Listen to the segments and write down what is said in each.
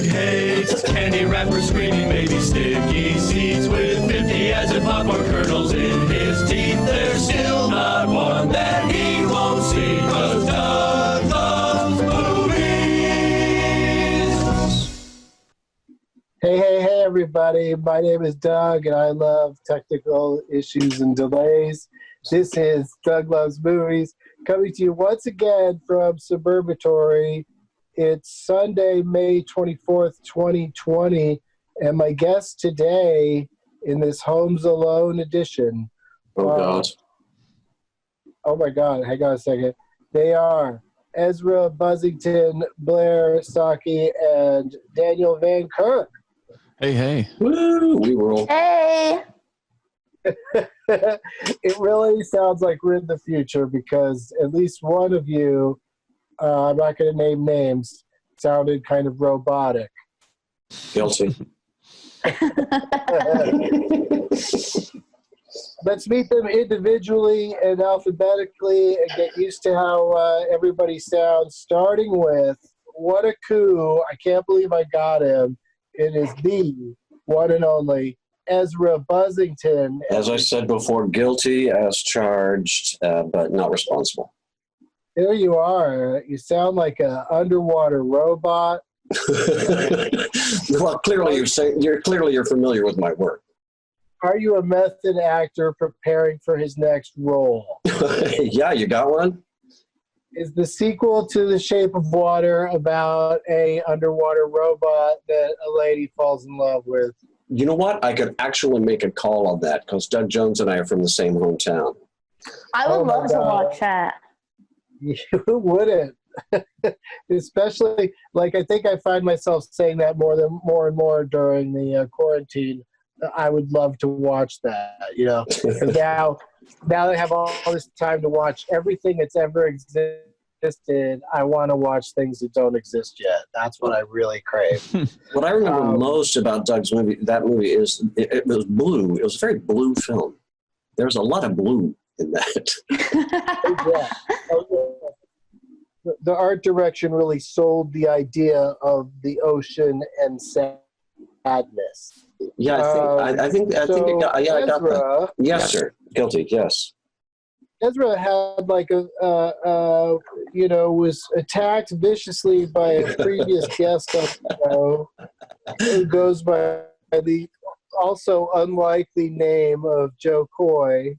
hates candy wrappers screaming baby sticky seeds with 50 acid popcorn kernels in his teeth. There's still not one that he won't see, 'cause Doug loves movies. Hey, everybody. My name is Doug, and I love technical issues and delays. This is Doug Loves Movies, coming to you once again from Suburbatory. It's Sunday, May 24th, 2020, and my guests today in this Homes Alone edition. Oh my God, hang on a second. They are Ezra Buzzington, Blair Socci, and Daniel Van Kirk. Hey. Woo, we roll. Hey! It really sounds like we're in the future because at least one of you, I'm not going to name names, sounded kind of robotic. Guilty. Let's meet them individually and alphabetically and get used to how everybody sounds, starting with, what a coup, I can't believe I got him. It is the one and only Ezra Buzzington. As I said before, guilty as charged, but not responsible. There you are. You sound like an underwater robot. Well, clearly you're familiar with my work. Are you a method actor preparing for his next role? Yeah, you got one? Is the sequel to The Shape of Water about a underwater robot that a lady falls in love with? You know what? I could actually make a call on that because Doug Jones and I are from the same hometown. I would love to watch that. You wouldn't. Especially, like, I think I find myself saying that more and more during the quarantine. I would love to watch that, you know. now that I have all this time to watch everything that's ever existed, I want to watch things that don't exist yet. That's what I really crave. What I remember most about Doug's movie, is it was blue. It was a very blue film. There was a lot of blue in that. Yeah. The art direction really sold the idea of the ocean and sadness. Yeah, I think it got. Yeah, I got that. Yes, sir. Guilty. Yes. Ezra had like was attacked viciously by a previous guest on the show who goes by the also unlikely name of Joe Coy.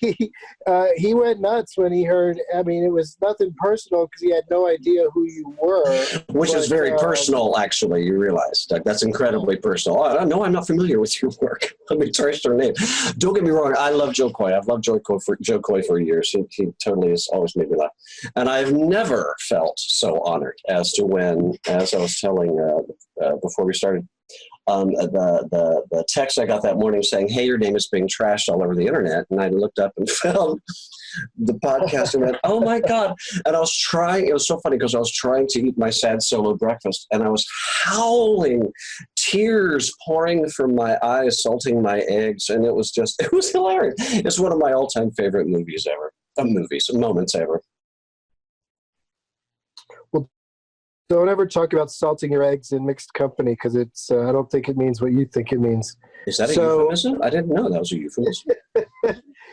He went nuts when he heard. I mean, it was nothing personal because he had no idea who you were. Which is very personal, actually. You realize, Doug, that's incredibly personal. Oh, no, I'm not familiar with your work. Let me trace your name. Don't get me wrong. I love Joe Coy. I've loved Joe Coy for years. He totally has always made me laugh, and I've never felt so honored as I was telling before we started. The text I got that morning saying, "Hey, your name is being trashed all over the internet," and I looked up and found the podcast and went, "Oh my God!" And I was trying. It was so funny because I was trying to eat my sad solo breakfast, and I was howling, tears pouring from my eyes, salting my eggs, and it was hilarious. It's one of my all-time favorite movies ever. Moments ever. Don't ever talk about salting your eggs in mixed company because it's. I don't think it means what you think it means. Is that a euphemism? I didn't know that was a euphemism.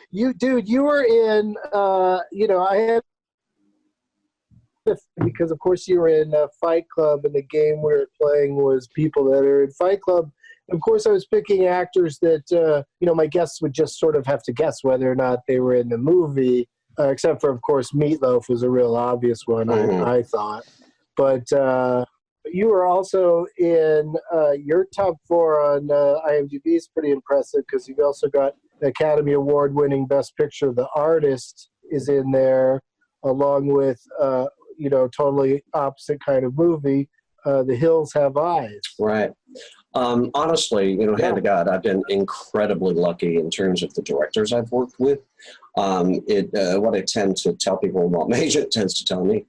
You were in. I had because of course you were in Fight Club, and the game we were playing was people that are in Fight Club. Of course, I was picking actors that my guests would just sort of have to guess whether or not they were in the movie. Except for, of course, Meatloaf was a real obvious one. Mm-hmm. I thought. But you were also in your top 4 on IMDb is pretty impressive because you've also got the Academy Award-winning Best Picture. The Artist is in there, along with totally opposite kind of movie, The Hills Have Eyes. Right. Honestly, hand to God, I've been incredibly lucky in terms of the directors I've worked with. What I tend to tell people, well, my agent tends to tell me,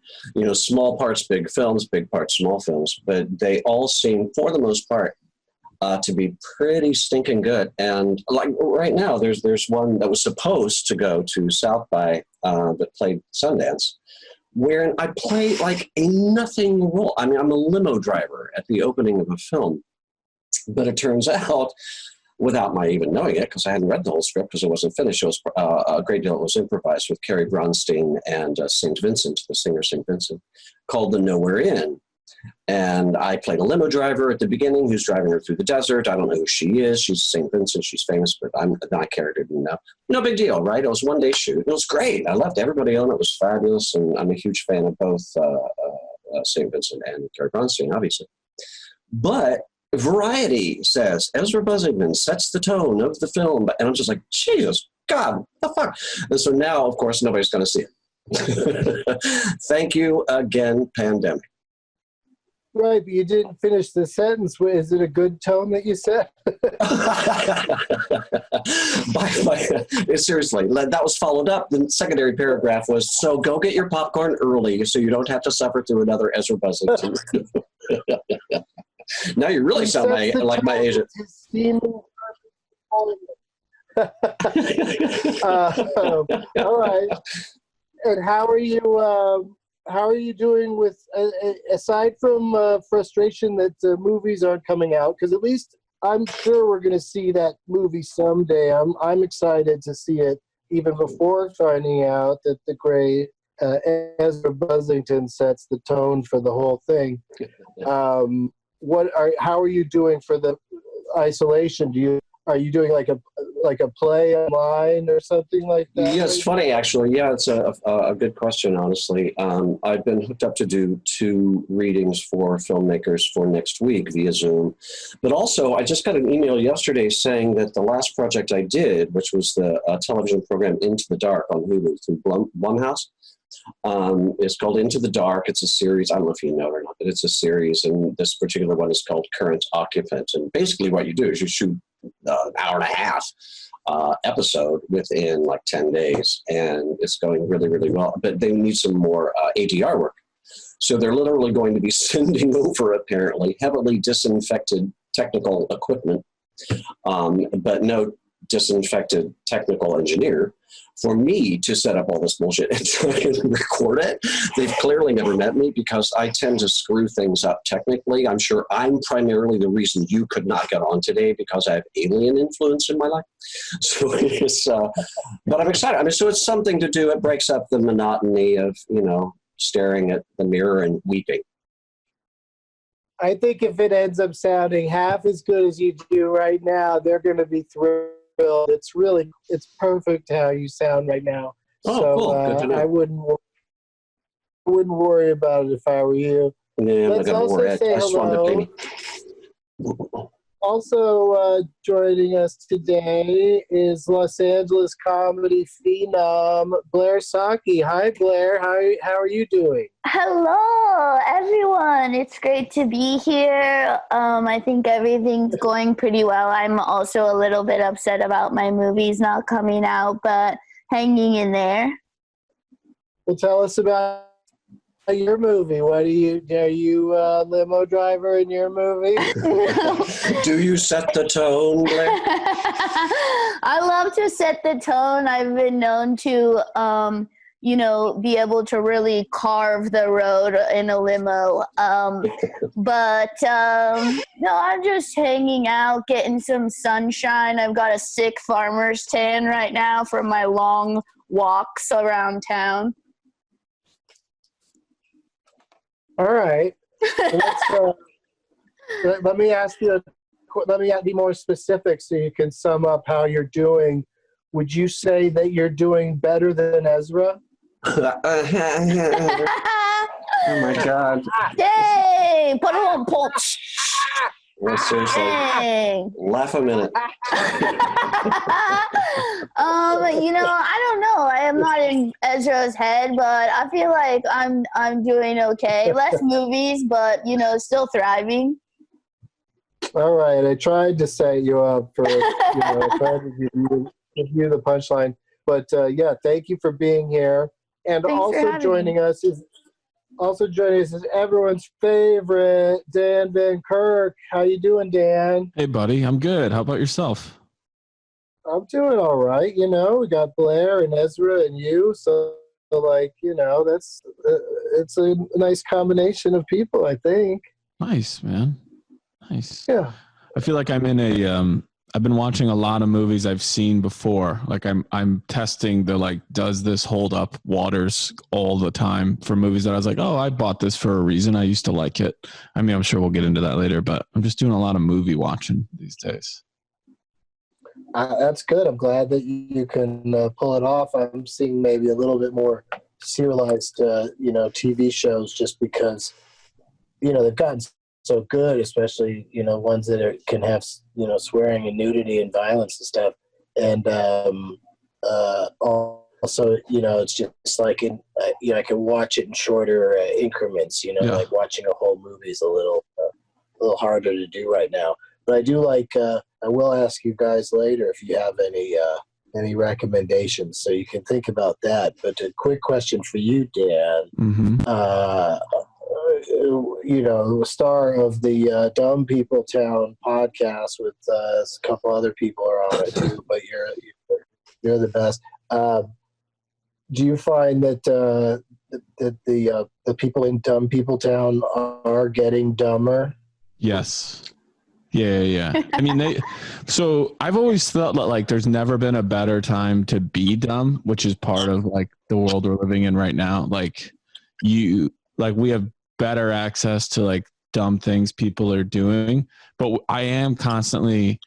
small parts, big films, big parts, small films, but they all seem, for the most part, to be pretty stinking good. And like right now, there's one that was supposed to go to South by that played Sundance, wherein I play like a nothing role. I mean, I'm a limo driver at the opening of a film, but it turns out, without my even knowing it, because I hadn't read the whole script because it wasn't finished, it was a great deal was improvised with Carrie Bronstein and St. Vincent, the singer St. Vincent, called The Nowhere Inn. And I played a limo driver at the beginning who's driving her through the desert. I don't know who she is. She's St. Vincent. She's famous, but I'm not character. No big deal, right? It was one day shoot. It was great. I loved everybody on it. It was fabulous. And I'm a huge fan of both St. Vincent and Carrie Bronstein, obviously. But Variety says Ezra Buzzington sets the tone of the film. And I'm just like, Jesus, God, the fuck? And so now, of course, nobody's going to see it. Thank you again, pandemic. Right, but you didn't finish the sentence. Is it a good tone that you said? Seriously, that was followed up. The secondary paragraph was, so go get your popcorn early so you don't have to suffer through another Ezra Buzzington. Now you really sound like my agent. All right. And how are you? How are you doing with, aside from frustration that movies aren't coming out? Because at least I'm sure we're going to see that movie someday. I'm excited to see it even before finding out that the great Ezra Buzzington sets the tone for the whole thing. How are you doing for the isolation? Are you doing like a play online or something like that? Yeah, it's funny actually. Yeah, it's a good question, honestly. I've been hooked up to do 2 readings for filmmakers for next week via Zoom. But also, I just got an email yesterday saying that the last project I did, which was the television program Into the Dark on Hulu through Blumhouse, is called Into the Dark. It's a series. I don't know if you know it or not, but it's a series. And this particular one is called Current Occupant. And basically what you do is you shoot an hour and a half episode within like 10 days. And it's going really, really well. But they need some more ADR work. So they're literally going to be sending over, apparently, heavily disinfected technical equipment, but no disinfected technical engineer for me to set up all this bullshit and try and record it. They've clearly never met me because I tend to screw things up technically. I'm sure I'm primarily the reason you could not get on today because I have alien influence in my life. So it's, but I'm excited. I mean, so it's something to do. It breaks up the monotony of, staring at the mirror and weeping. I think if it ends up sounding half as good as you do right now, they're going to be thrilled. It's perfect how you sound right now. Oh, so, cool. Good to know. I wouldn't worry about it if I were you. Yeah, Let's also say hello. Also joining us today is Los Angeles comedy phenom Blair Socci. Hi, Blair. How are you doing? Hello, everyone. It's great to be here. I think everything's going pretty well. I'm also a little bit upset about my movies not coming out, but hanging in there. Well, tell us about your movie. Are you a limo driver in your movie? Do you set the tone, Blair? I love to set the tone. I've been known to, be able to really carve the road in a limo. But I'm just hanging out, getting some sunshine. I've got a sick farmer's tan right now from my long walks around town. All right. Let me ask you. Let me be more specific so you can sum up how you're doing. Would you say that you're doing better than Ezra? Oh my God! Yay! Put it on punch. Well, seriously, laugh a minute. I don't know. I am not in Ezra's head, but I feel like I'm doing okay. Less movies, but still thriving. All right. I tried to set you up for, tried to give you the punchline, but thank you for being here. And Thanks joining us is everyone's favorite Dan Van Kirk. How you doing, Dan? Hey, buddy. I'm good. How about yourself? I'm doing all right. We got Blair and Ezra and you, so like, that's it's a nice combination of people, I think. Nice, man. Nice. Yeah. I feel like I'm in a I've been watching a lot of movies I've seen before. Like I'm testing the like, does this hold up waters all the time for movies that I was like, oh, I bought this for a reason. I used to like it. I mean, I'm sure we'll get into that later, but I'm just doing a lot of movie watching these days. That's good. I'm glad that you can pull it off. I'm seeing maybe a little bit more serialized, TV shows just because, they've gotten so good, especially, ones that can have, swearing and nudity and violence and stuff. And also, it's just like, I can watch it in shorter increments, like watching a whole movie is a little harder to do right now. But I do like, I will ask you guys later if you have any recommendations, so you can think about that. But a quick question for you, Dan. Mm-hmm. Star of the Dumb People Town podcast with a couple other people are on it too, but you're the best. Do you find that the people in Dumb People Town are getting dumber? Yes. Yeah. I mean, so I've always thought that like there's never been a better time to be dumb, which is part of like the world we're living in right now. Like we have better access to like dumb things people are doing, but I am constantly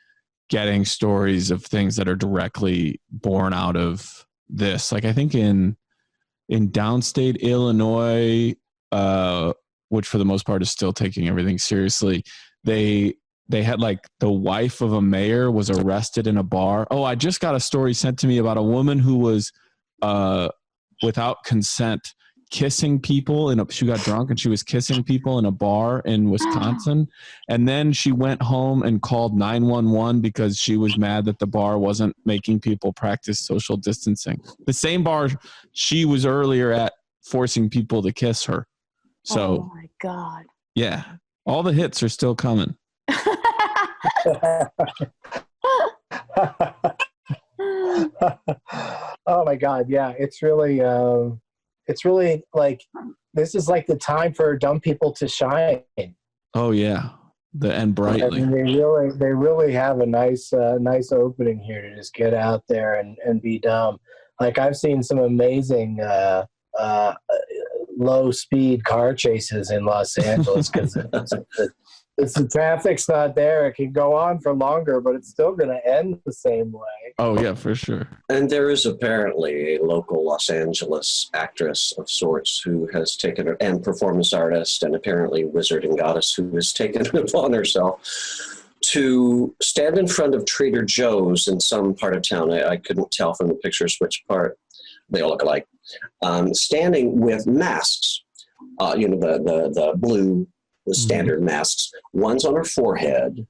getting stories of things that are directly born out of this. Like I think in downstate Illinois, which for the most part is still taking everything seriously, they had like the wife of a mayor was arrested in a bar. Oh, I just got a story sent to me about a woman who was without consent kissing people she got drunk and she was kissing people in a bar in Wisconsin. And then she went home and called 911 because she was mad that the bar wasn't making people practice social distancing. The same bar she was earlier at forcing people to kiss her. So, oh my God. Yeah, all the hits are still coming. Oh my God. Yeah. It's really like, this is like the time for dumb people to shine. Oh yeah. And brightly. I mean, they really have a nice opening here to just get out there and be dumb. Like I've seen some amazing, low speed car chases in Los Angeles because the traffic's not there. It can go on for longer, but it's still going to end the same way. Oh yeah, for sure. And there is apparently a local Los Angeles actress of sorts who has taken, and performance artist, and apparently wizard and goddess, who has taken it upon herself to stand in front of Trader Joe's in some part of town. I couldn't tell from the pictures which part. They all look alike. Standing with masks, the blue, the standard masks. One's on her forehead,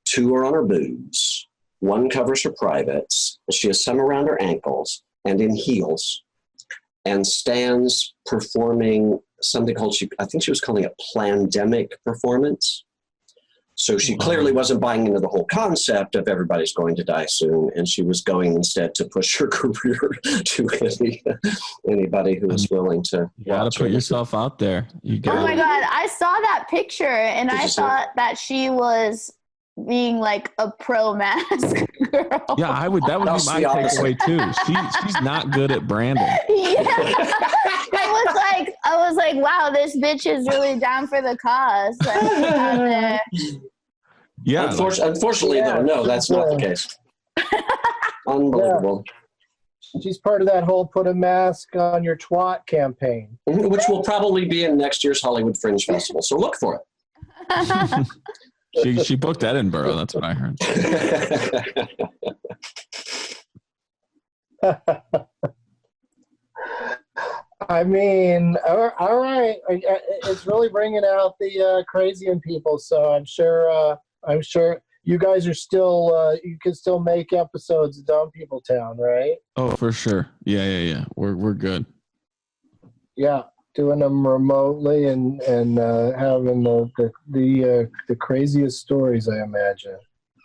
two are on her boobs, one covers her privates. She has some around her ankles and in heels, and stands performing something called, I think she was calling it plandemic performance. So she clearly wasn't buying into the whole concept of everybody's going to die soon, and she was going instead to push her career to anybody who was willing to. You got to put yourself out there. Oh my God, I saw that picture and I thought that she was being like a pro mask girl. Yeah, that would be my takeaway too. She's not good at branding. Yeah. I was like, wow, this bitch is really down for the cause. Like, yeah. Unfortunately, though, no, that's not the case. Unbelievable. Yeah. She's part of that whole "put a mask on your twat" campaign, which will probably be in next year's Hollywood Fringe Festival. So look for it. She booked Edinburgh. That's what I heard. I mean, all right. It's really bringing out the crazy in people. So I'm sure you guys are still. You can still make episodes of Dumb People Town, right? Oh, for sure. Yeah. We're good. Yeah, doing them remotely and having the craziest stories, I imagine.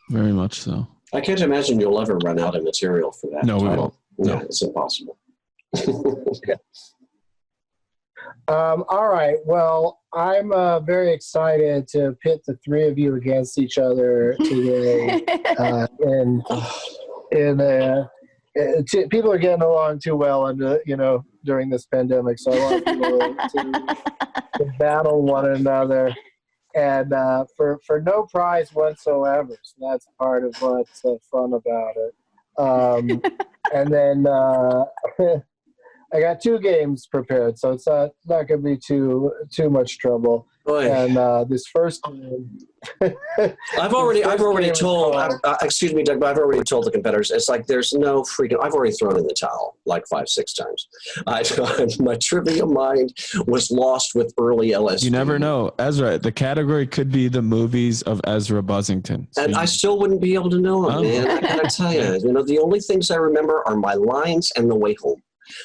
Very much so. I can't imagine you'll ever run out of material for that. No, we won't. No, it's impossible. All right. Well, I'm very excited to pit the three of you against each other today. People are getting along too well during this pandemic, so I want people to battle one another, and for no prize whatsoever. So that's part of what's fun about it. And then I got 2 games prepared, so it's not going to be too much trouble. Boy. And this first game, I've already told. Excuse me, Doug, but I've already told the competitors. It's like there's no freaking. I've already thrown in the towel like 5-6 times. My trivia mind was lost with early LSD. You never know, Ezra. The category could be the movies of Ezra Buzzington, and I still wouldn't be able to know them, man. I gotta tell you, the only things I remember are my lines and the way home.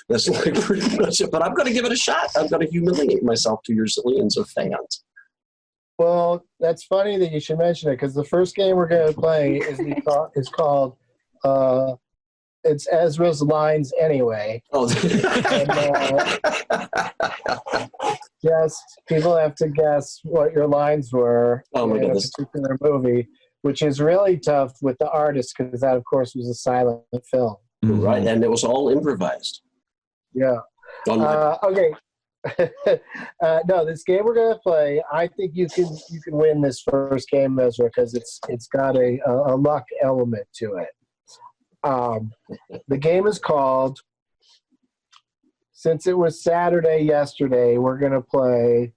That's like pretty much it. But I'm going to give it a shot. I'm going to humiliate myself to your zillions of fans. Well, that's funny that you should mention it, because the first game we're going to play is called it's Ezra's Lines Anyway. Oh, and, people have to guess what your lines were in a particular movie, which is really tough with the artist, because that, of course, was a silent film. Mm-hmm. Right, and it was all improvised. Yeah. Okay. No, this game we're going to play, I think you can win this first game, Ezra, because it's got a luck element to it. The game is called, since it was Saturday yesterday, we're going to play.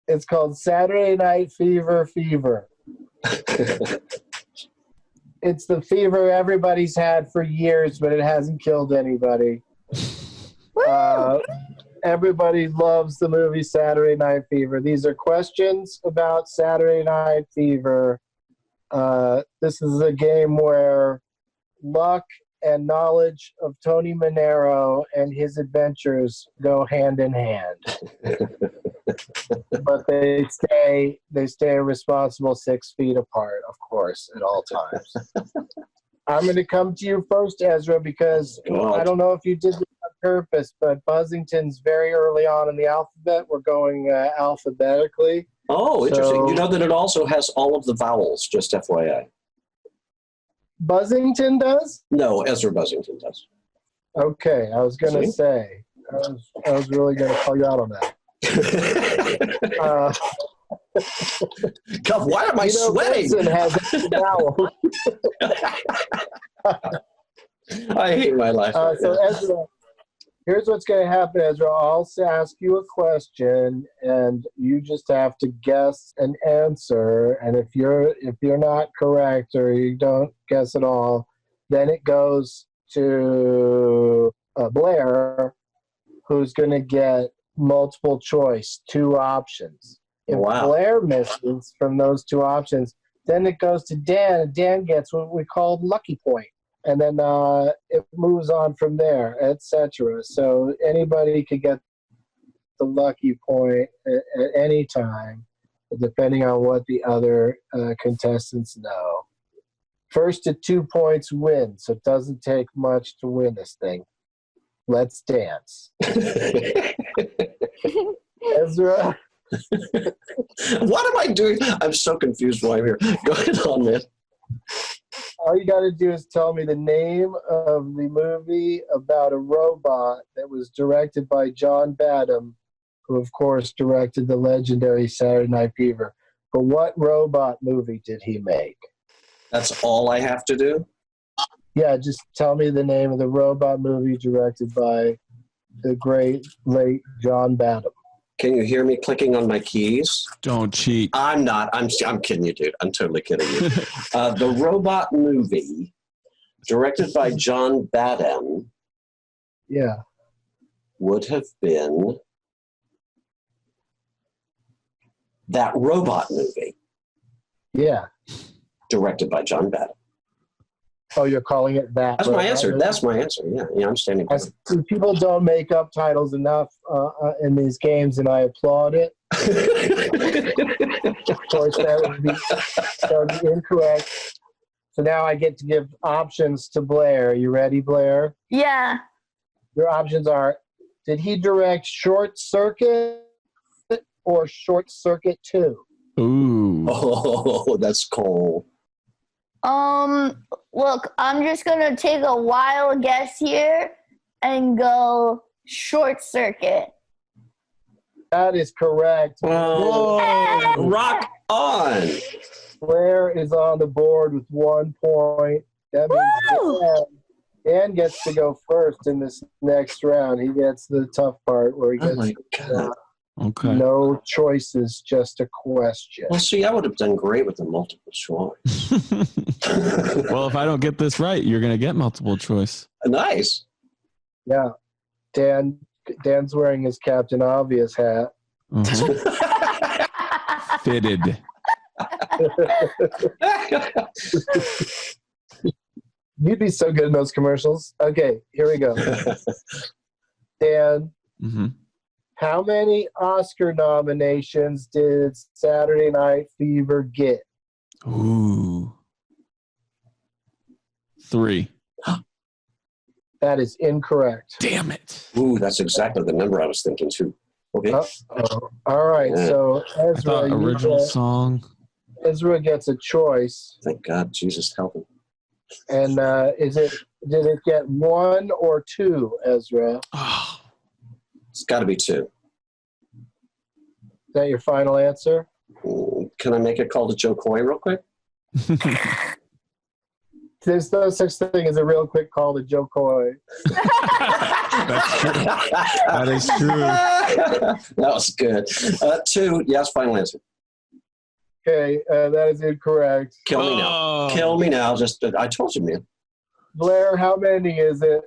It's called Saturday Night Fever. It's the fever everybody's had for years, but it hasn't killed anybody. Everybody loves the movie Saturday Night Fever. These are questions about Saturday Night Fever. This is a game where luck and knowledge of Tony Manero and his adventures go hand in hand. But they stay a responsible 6 feet apart, of course, at all times. I'm going to come to you first, Ezra, because I don't know if you did this on purpose, but Buzzington's very early on in the alphabet. We're going alphabetically. Oh, interesting. You know that it also has all of the vowels, just FYI. Buzzington does? No, Ezra Buzzington does. Okay, I was going to say. I was really going to call you out on that. God, why am I sweating? Has vowels. I hate my life. So Ezra, here's what's going to happen, Ezra. I'll ask you a question, and you just have to guess an answer. And if you're not correct or you don't guess at all, then it goes to Blair, who's going to get multiple choice, 2 options. If Blair misses from those 2 options, then it goes to Dan, and Dan gets what we call lucky point. And then it moves on from there, etc. So anybody could get the lucky point at any time, depending on what the other contestants know. First to 2 points wins, so it doesn't take much to win this thing. Let's dance. Ezra. What am I doing? I'm so confused why I'm here. Go ahead on, man. All you got to do is tell me the name of the movie about a robot that was directed by John Badham, who, of course, directed the legendary Saturday Night Fever. But what robot movie did he make? That's all I have to do? Yeah, just tell me the name of the robot movie directed by the great, late John Badham. Can you hear me clicking on my keys? Don't cheat. I'm not. I'm kidding you, dude. I'm totally kidding you. The robot movie, directed by John Badham, would have been That Robot Movie. Yeah. Directed by John Badham. Oh, you're calling it that? That's my answer. That's my answer. Yeah, I'm standing by it. People don't make up titles enough in these games, and I applaud it. Of course, that would be incorrect. So now I get to give options to Blair. You ready, Blair? Yeah. Your options are, did he direct Short Circuit or Short Circuit 2? Ooh. Oh, that's cool. Look, I'm just gonna take a wild guess here and go Short Circuit. That is correct. Whoa. Rock on. Blair is on the board with 1 point. That means Dan gets to go first in this next round. He gets the tough part where he Oh gets my God. Okay. no choices, just a question. Well, see, I would have done great with the multiple choice. Well, if I don't get this right, you're going to get multiple choice. Nice. Yeah. Dan's wearing his Captain Obvious hat. Uh-huh. Fitted. You'd be so good in those commercials. Okay, here we go. Dan, Mm-hmm. how many Oscar nominations did Saturday Night Fever get? Ooh. 3. That is incorrect. Damn it. Ooh, that's exactly the number I was thinking too. Okay. All right, Yeah. so I thought original song. Ezra gets a choice. Thank God, Jesus help him. And did it get 1 or 2, Ezra? Oh. It's got to be 2. Is that your final answer? Can I make a call to Joe Coy real quick? There's no such thing as a real quick call to Joe Coy. That's true. That is true. That was good. 2, yes, final answer. Okay, that is incorrect. Kill me now. Oh. Kill me now. Just I told you, man. Blair, how many is it?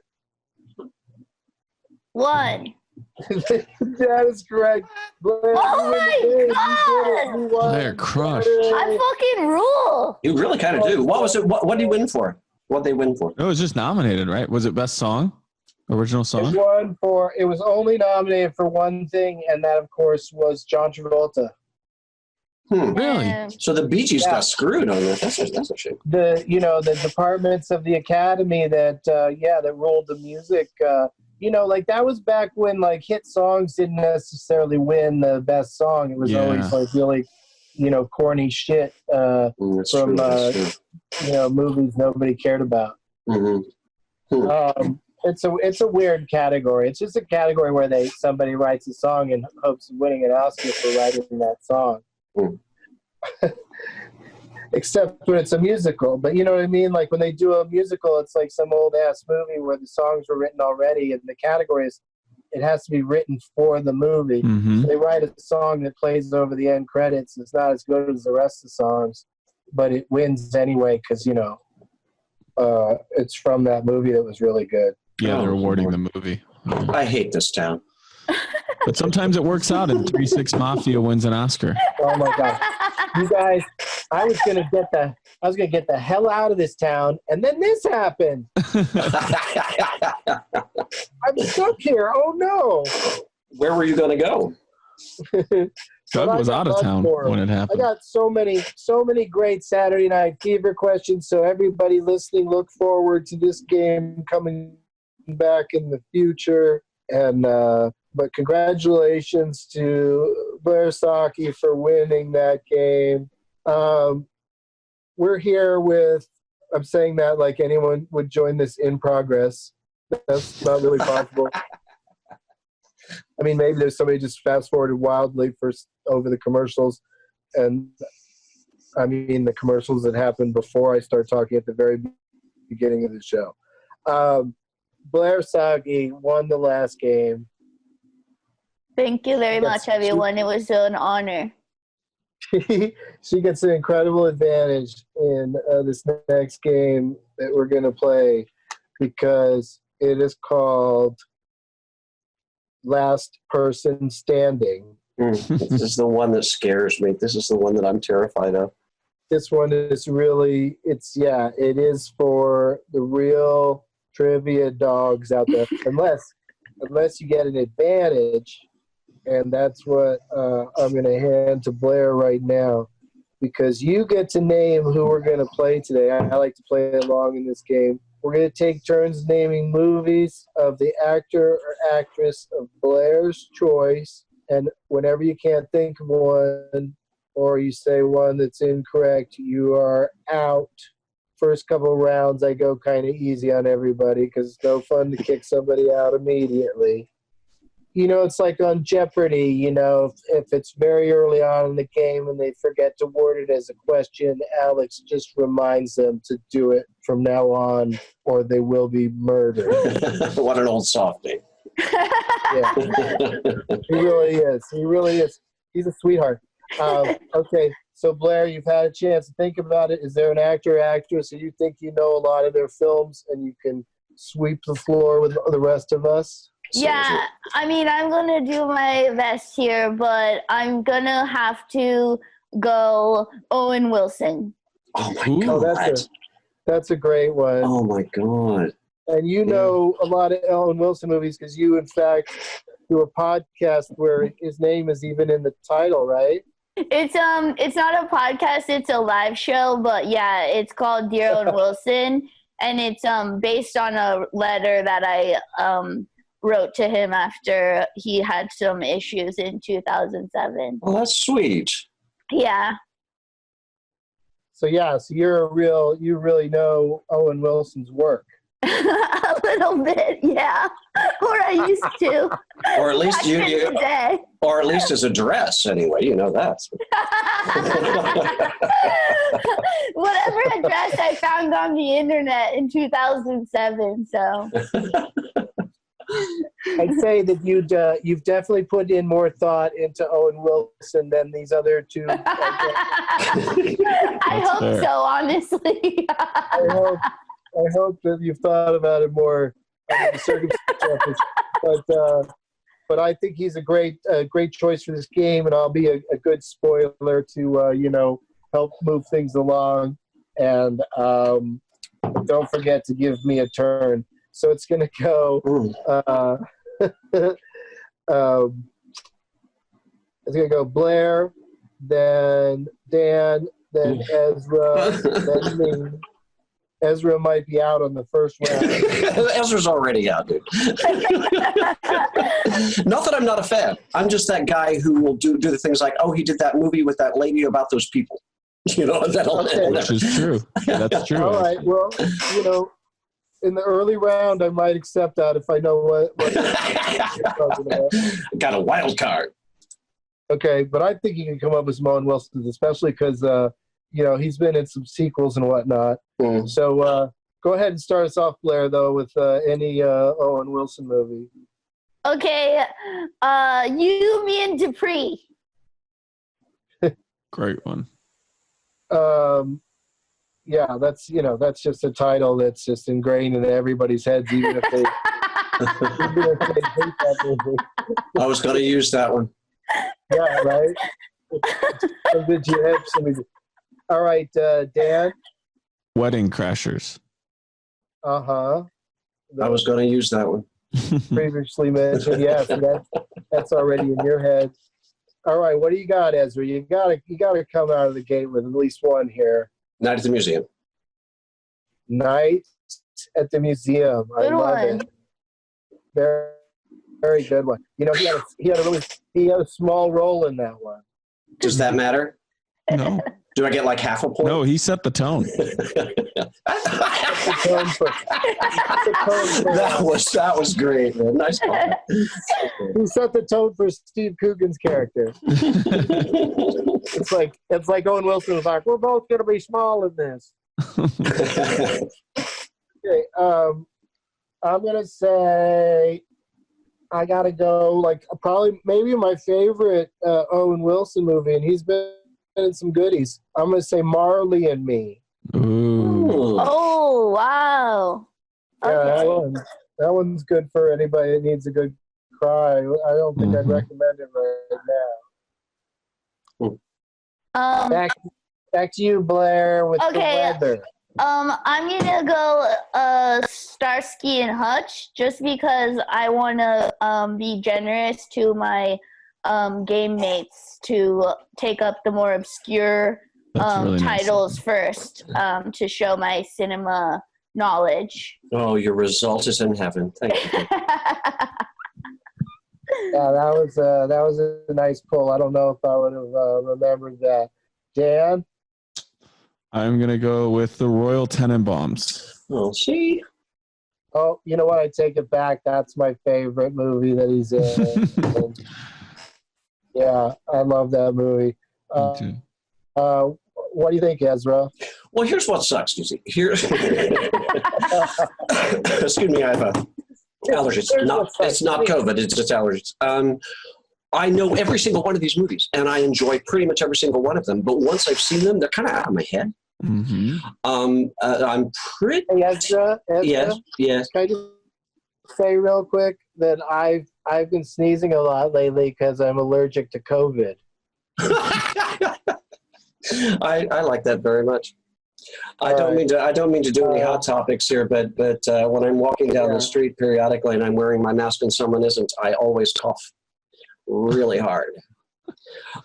1. That is correct. Blair, Oh you win the game. my You did it. You won. Blair crushed. I fucking rule. You really kind of do. What was it? What did he win for? What they win for? It was just nominated, right? Was it best song? Original song? It was only nominated for one thing, and that, of course, was John Travolta. Really? So the Bee Gees Yeah. got screwed on that. That's a shame. The departments of the Academy that ruled the music. Like that was back when like hit songs didn't necessarily win the best song. It was Yeah. always like really, corny shit That's from true. That's true. movies nobody cared about. Mm-hmm. It's a weird category. It's just a category where somebody writes a song in hopes of winning an Oscar for writing that song. Mm. Except when it's a musical. But you know what I mean? Like when they do a musical, it's like some old ass movie where the songs were written already, and the category is it has to be written for the movie. Mm-hmm. So they write a song that plays over the end credits. It's not as good as the rest of the songs, but it wins anyway because it's from that movie that was really good. Yeah, they're Oh, awarding Lord. the movie. I hate this town. But sometimes it works out and 3 6 Mafia wins an Oscar. Oh my god, you guys! I was gonna get the hell out of this town, and then this happened. I'm stuck here. Oh no! Where were you going to go? Doug was out of town when it I happened. got so many great Saturday Night Fever questions. So everybody listening, look forward to this game coming back in the future. And but congratulations to Blair Socci for winning that game. We're here with. I'm saying that like anyone would join this in progress. That's not really possible. I mean, maybe there's somebody just fast forwarded wildly over the commercials, and I mean the commercials that happened before I start talking at the very beginning of the show. Blair Socci won the last game. Thank you very much, everyone. It was an honor. She gets an incredible advantage in this next game that we're going to play because it is called Last Person Standing. This is the one that scares me. This is the one that I'm terrified of. This one is really, it is for the real trivia dogs out there. Unless you get an advantage, and that's what I'm going to hand to Blair right now, because you get to name who we're going to play today. I like to play along in this game. We're going to take turns naming movies of the actor or actress of Blair's choice. And whenever you can't think of one or you say one that's incorrect, you are out. First couple of rounds, I go kind of easy on everybody because it's no fun to kick somebody out immediately. You know, it's like on Jeopardy, you know, if it's very early on in the game and they forget to word it as a question, Alex just reminds them to do it from now on or they will be murdered. What an old softie. Yeah. He really is. He really is. He's a sweetheart. Okay, so Blair, you've had a chance to think about it. Is there an actor or actress that you think you know a lot of their films and you can sweep the floor with the rest of us? Yeah, I mean, I'm going to do my best here, but I'm going to have to go Owen Wilson. Oh, my Ooh. God. That's a great one. Oh, my God. And you know a lot of Owen Wilson movies because you, in fact, do a podcast where his name is even in the title, right? It's not a podcast, it's a live show, but yeah, it's called Dear Owen Wilson, and it's based on a letter that I wrote to him after he had some issues in 2007. Oh, that's sweet. Yeah. So you really know Owen Wilson's work. A little bit, yeah. Or I used to. Or at least Today. or at least his address, anyway. You know that. Whatever address I found on the internet in 2007, so. I'd say that you've definitely put in more thought into Owen Wilson than these other two. I hope fair. so, honestly. I hope that you've thought about it more under the circumstances. But I think he's a great choice for this game, and I'll be a good spoiler to help move things along. And don't forget to give me a turn. So it's going to go. It's going to go Blair, then Dan, then Ezra, then me. Ezra might be out on the first round. Ezra's already out, dude. Not that I'm not a fan. I'm just that guy who will do the things like, oh, he did that movie with that lady about those people. You know, Which is true. That's true. All right. Well, in the early round, I might accept that if I know what you're talking about. Got a wild card. Okay, but I think you can come up with some Owen Wilsons, especially because he's been in some sequels and whatnot. Mm. So go ahead and start us off, Blair, though, with any Owen Wilson movie. Okay, You, Me, and Dupree. Great one. Yeah, that's just a title that's just ingrained in everybody's heads, even if they, even if they hate that movie. I was going to use that one. Yeah, right? All right, Dan? Wedding Crashers. Uh-huh. I was going to use that one. Previously mentioned, yes, that's already in your head. All right, what do you got, Ezra? You gotta come out of the gate with at least one here. Night at the Museum. Night at the Museum. I Good love one. it. Very, very good one. He had a small role in that one. Does that matter? No. Do I get like half a point? No, he set the tone. That was great, man. Nice call. He set the tone for Steve Coogan's character. It's like Owen Wilson was like, we're both going to be small in this. Okay, I'm going to say I got to go maybe my favorite Owen Wilson movie, and he's been in some goodies. I'm going to say Marley and Me. Ooh. Oh, wow. Yeah, Okay. that one's good for anybody that needs a good cry. I don't think I'd recommend it right now. Back to you, Blair, with the weather. I'm gonna go Starsky and Hutch just because I want to be generous to my game mates to take up the more obscure That's really nice. titles first to show my cinema knowledge. Oh, your result is in heaven. Thank you. Yeah, that was a nice pull. I don't know if I would have remembered that. Dan? I'm going to go with the Royal Tenenbaums. Oh, see? Oh, you know what? I take it back. That's my favorite movie that he's in. Yeah, I love that movie. Me too. What do you think, Ezra? Well, here's what sucks, you see. Excuse me, I have allergies. It's not COVID, it's just allergies. I know every single one of these movies, and I enjoy pretty much every single one of them. But once I've seen them, they're kind of out of my head. Mm-hmm. I'm pretty. Hey, Ezra? Yes. Can I just say real quick that I've been sneezing a lot lately because I'm allergic to COVID. I like that very much. I don't mean to do any hot topics here, but when I'm walking down the street periodically and I'm wearing my mask and someone isn't, I always cough really hard.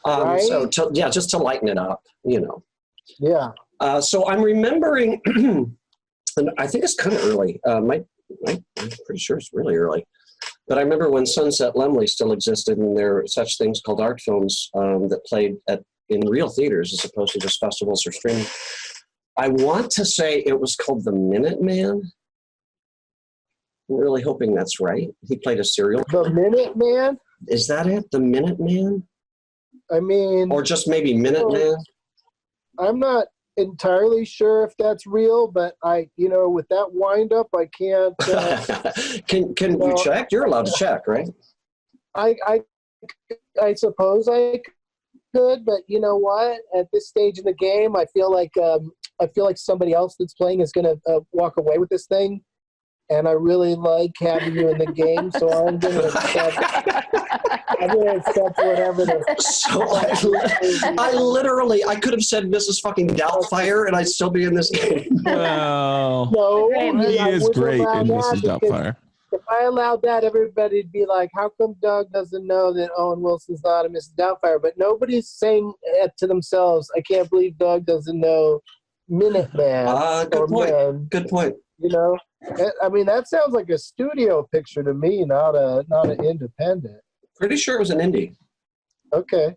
Right? So just to lighten it up, you know. Yeah. So I'm remembering, and I think it's kind of early. I'm pretty sure it's really early. But I remember when Sunset Lemley still existed, and there were such things called art films that played in real theaters as opposed to just festivals or streaming. I want to say it was called The Minuteman. I'm really hoping that's right. He played a serial killer. The Minuteman? Is that it? The Minuteman? I mean... Or just maybe Minuteman? I'm not entirely sure if that's real, but with that wind up, I can't... Can you check? You're allowed to check, right? I suppose I could, but you know what? At this stage in the game, I feel like somebody else that's playing is going to walk away with this thing, and I really like having you in the game, so I'm going to accept whatever. So I could have said Mrs. fucking Doubtfire, and I'd still be in this game. Well, No, he is great in Mrs. Doubtfire. If I allowed that, everybody'd be like, how come Doug doesn't know that Owen Wilson's not a Mrs. Doubtfire? But nobody's saying it to themselves, I can't believe Doug doesn't know Minuteman. Good point. Man. Good point. You know? I mean, that sounds like a studio picture to me, not an independent. Pretty sure it was an indie. Okay.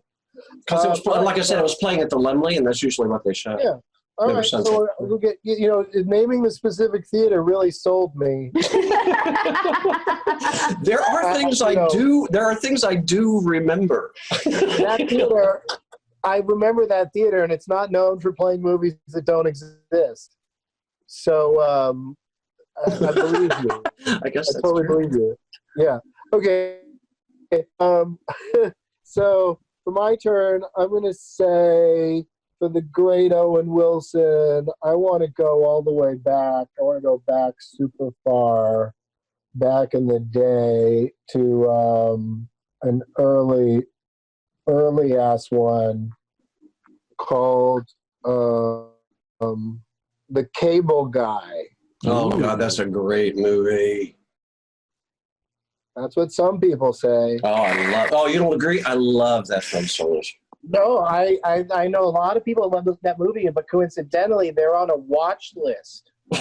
Because it was, like I said, it was playing at the Lemley, and that's usually what they show. Yeah. All right, so we'll get, naming the specific theater really sold me. There are things I do. There are things I do remember. That theater, I remember that theater, and it's not known for playing movies that don't exist. So I believe you. I guess I totally believe you. Yeah. Okay. So for my turn, I'm going to say, for the great Owen Wilson, I want to go all the way back. I want to go back super far, back in the day to an early ass one called The Cable Guy. Oh God, that's a great movie. That's what some people say. Oh, you don't agree? I love that film so much. No, I know a lot of people love that movie, but coincidentally, they're on a watch list. I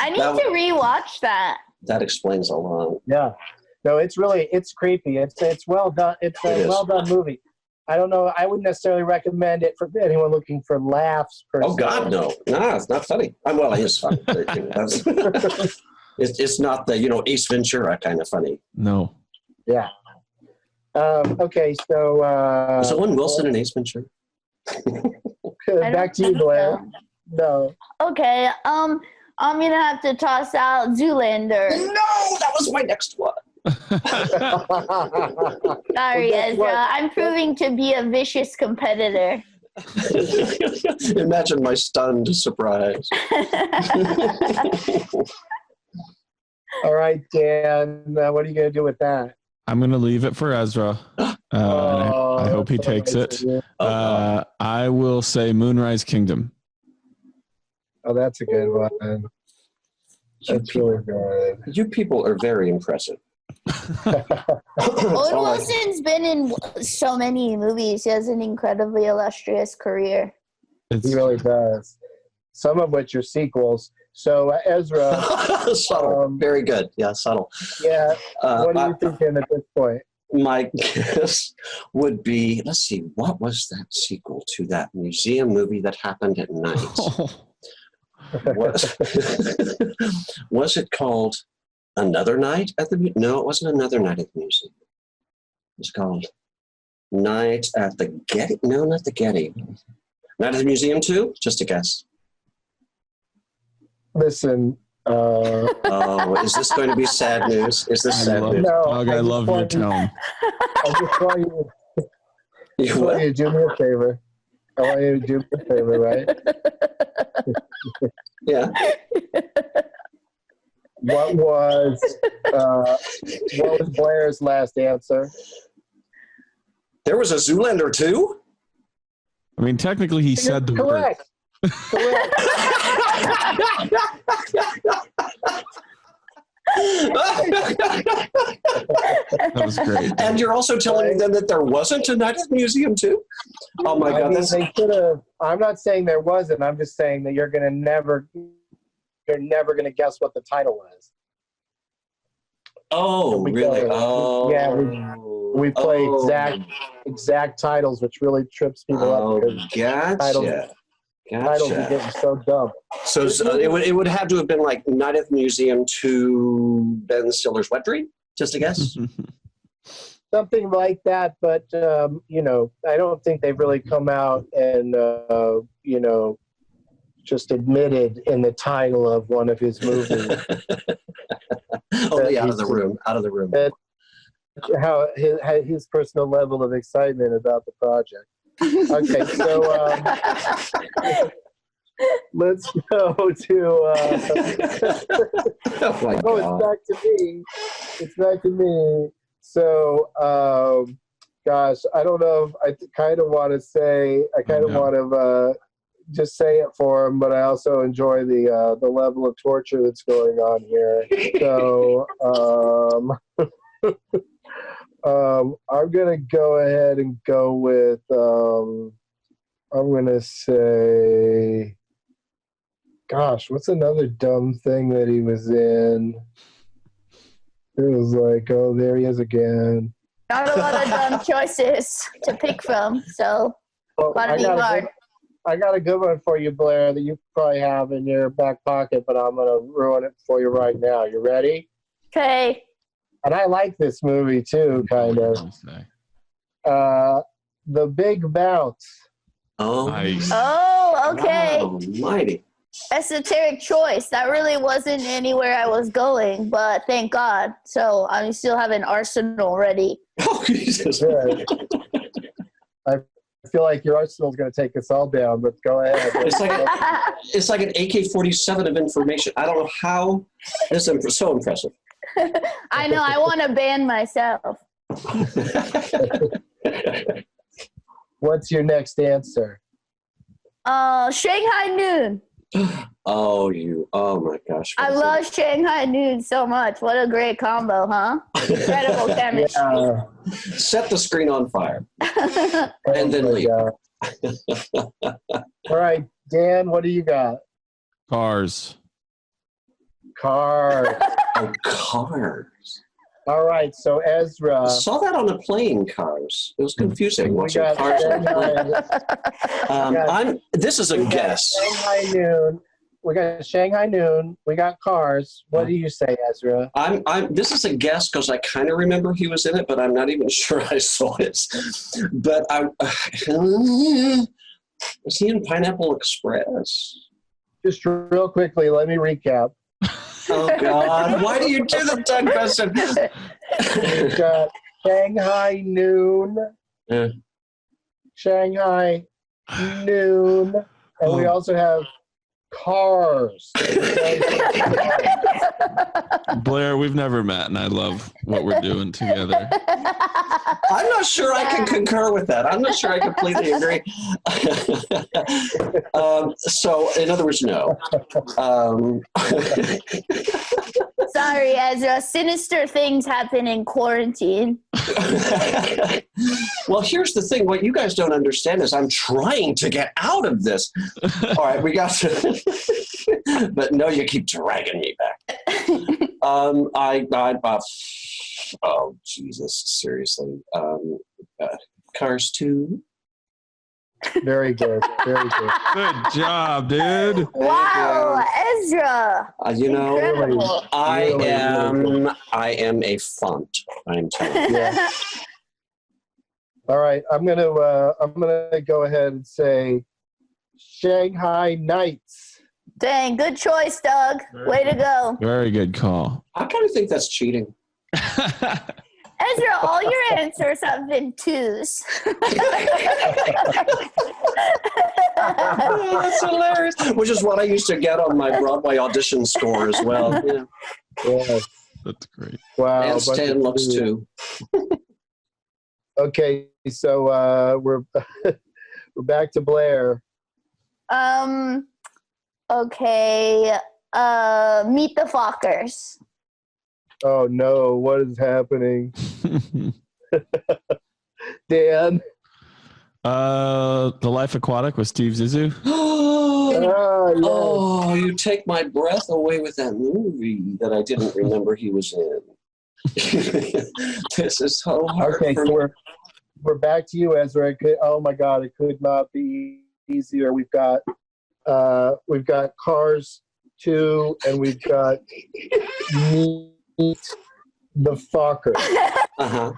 need to rewatch that. That explains a lot. Yeah, no, it's creepy. It's well done. It's a well done movie. I don't know. I wouldn't necessarily recommend it for anyone looking for laughs. Oh God, no, it's not funny. Well, it is funny. It's not the Ace Ventura kind of funny. No. Yeah. Okay, so is Owen Wilson and Ace Ventura? Back to you, Blair. So. No. Okay. I'm gonna have to toss out Zoolander. No, that was my next one. Sorry, Ezra. I'm proving to be a vicious competitor. Imagine my stunned surprise. All right, Dan. What are you going to do with that? I'm going to leave it for Ezra. I hope he takes it. I will say Moonrise Kingdom. Oh, that's a good one. That's really good. You people are very impressive. Owen Wilson's been in so many movies. He has an incredibly illustrious career. He really does. Some of which are sequels. So Ezra, subtle, very good. Yeah, subtle. yeah. What are you thinking at this point? My guess would be, let's see, what was that sequel to that museum movie that happened at night? Was it called Another Night at the Museum? No, it wasn't Another Night at the Museum. It was called Night at the Getty. No, not the Getty. Night at the Museum 2? Just a guess. Listen. Oh, is this going to be sad news? Is this sad news? No, Doug, I love your tone. I just want you to do me a favor. I want you to do me a favor, right? Yeah. What was Blair's last answer? There was a Zoolander 2? I mean, technically, he said the word. Correct. Correct. That was great. And you're also telling me then that there wasn't a Night at the Museum 2? Oh my God, that's... they could have. I'm not saying there wasn't. I'm just saying that you're never gonna guess what the title was. Oh, really? Oh. Yeah, we play exact titles, which really trips people up. Gotcha. Titles are getting so dumb. So it would have to have been like Night at the Museum to Ben Stiller's Wet Dream? Just a guess? Something like that, but I don't think they've really come out and just admitted in the title of one of his movies. Only out of the room. How his personal level of excitement about the project. Okay, so let's go to. Oh my God. It's back to me. It's back to me. So, gosh, I don't know. I kind of want to say. I kind of want to just say it for him, but I also enjoy the level of torture that's going on here. So. I'm gonna go ahead and go with I'm gonna say, gosh, what's another dumb thing that he was in? It was like, oh, there he is again. Not a lot of dumb choices to pick from, so gotta be hard. I got a good one for you, Blair, that you probably have in your back pocket, but I'm gonna ruin it for you right now. You ready? Okay. And I like this movie too, kind of. The Big Bounce. Oh, Nice. Oh, okay. Wow, mighty. Esoteric choice. That really wasn't anywhere I was going, but thank God. So I still have an arsenal ready. Oh, Jesus. Good. I feel like your arsenal's going to take us all down, but go ahead. It's like an AK-47 of information. I don't know how. This is so impressive. I know. I want to ban myself. What's your next answer? Shanghai Noon. Oh my gosh. I love Shanghai Noon so much. What a great combo, huh? Incredible chemistry. Yeah. Set the screen on fire. And then leave. All right, Dan, what do you got? Cars. Cars. Oh, Cars. All right, so Ezra. I saw that on a plane, Cars. It was confusing watching got Cars on a Shanghai. plane. This is a guess. Shanghai Noon. We got Shanghai Noon. We got Cars. What do you say, Ezra? This is a guess because I kind of remember he was in it, but I'm not even sure I saw it. But was he in Pineapple Express? Just real quickly, let me recap. Oh God! Why do you do the Doug question? We got Shanghai Noon. Yeah. Shanghai Noon, and we also have Cars. Blair, we've never met, and I love what we're doing together. I'm not sure I can concur with that. I'm not sure I completely agree. So, in other words, no. Sorry, Ezra. Sinister things happen in quarantine. Well, here's the thing. What you guys don't understand is I'm trying to get out of this. All right, we got to. But no, you keep dragging me back. Oh, Jesus, seriously. Cars 2. Very good. Very good. Good job, dude. Wow, Ezra. You know, Incredible. I Really, am a font. I'm telling you. Yeah. All right, I'm gonna go ahead and say Shanghai Nights. Dang, good choice, Doug. Way to go. Very good call. I kind of think that's cheating. Ezra, all your answers have been 2s. Oh, that's hilarious. Which is what I used to get on my Broadway audition score as well. Yeah. Yeah. That's great. Wow. And bunch Stan of looks twos. too. Okay, so we're back to Blair. Okay. Meet the Fockers. Oh no, what is happening? Dan. The Life Aquatic with Steve Zissou. Ah, yes. Oh, you take my breath away with that movie that I didn't remember he was in. This is so hard. Okay, for so me. we're back to you, Ezra. Oh my God, it could not be easier. We've got Cars 2, and we've got Meet the Focker. Uh-huh.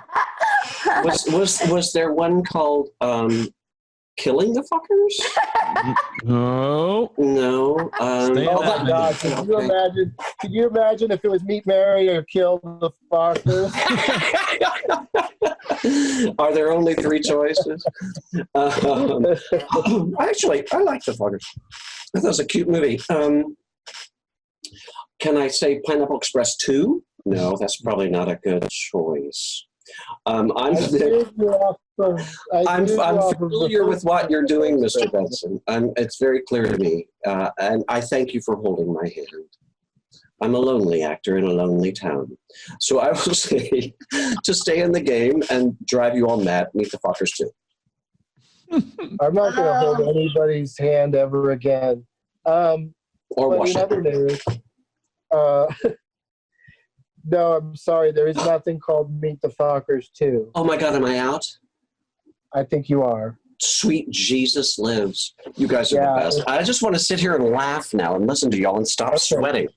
Was there one called Killing the Fuckers? No. No. Stay Oh on my that God! Could you imagine if it was Meet, Marry, or Kill the Fockers? Are there only 3 choices? Actually, I like the Fuckers. I thought it was a cute movie. Can I say Pineapple Express 2? No, that's probably not a good choice. I'm familiar with what you're doing, Mr. Benson. It's very clear to me, and I thank you for holding my hand. I'm a lonely actor in a lonely town. So I will say to stay in the game and drive you all mad, Meet the Fockers 2. I'm not going to hold anybody's hand ever again. Or But wash in it. other news, no, I'm sorry. There is nothing called Meet the Fockers 2. Oh my God, am I out? I think you are. Sweet Jesus lives. You guys are Yeah. the best. I just want to sit here and laugh now and listen to y'all and stop Okay. sweating.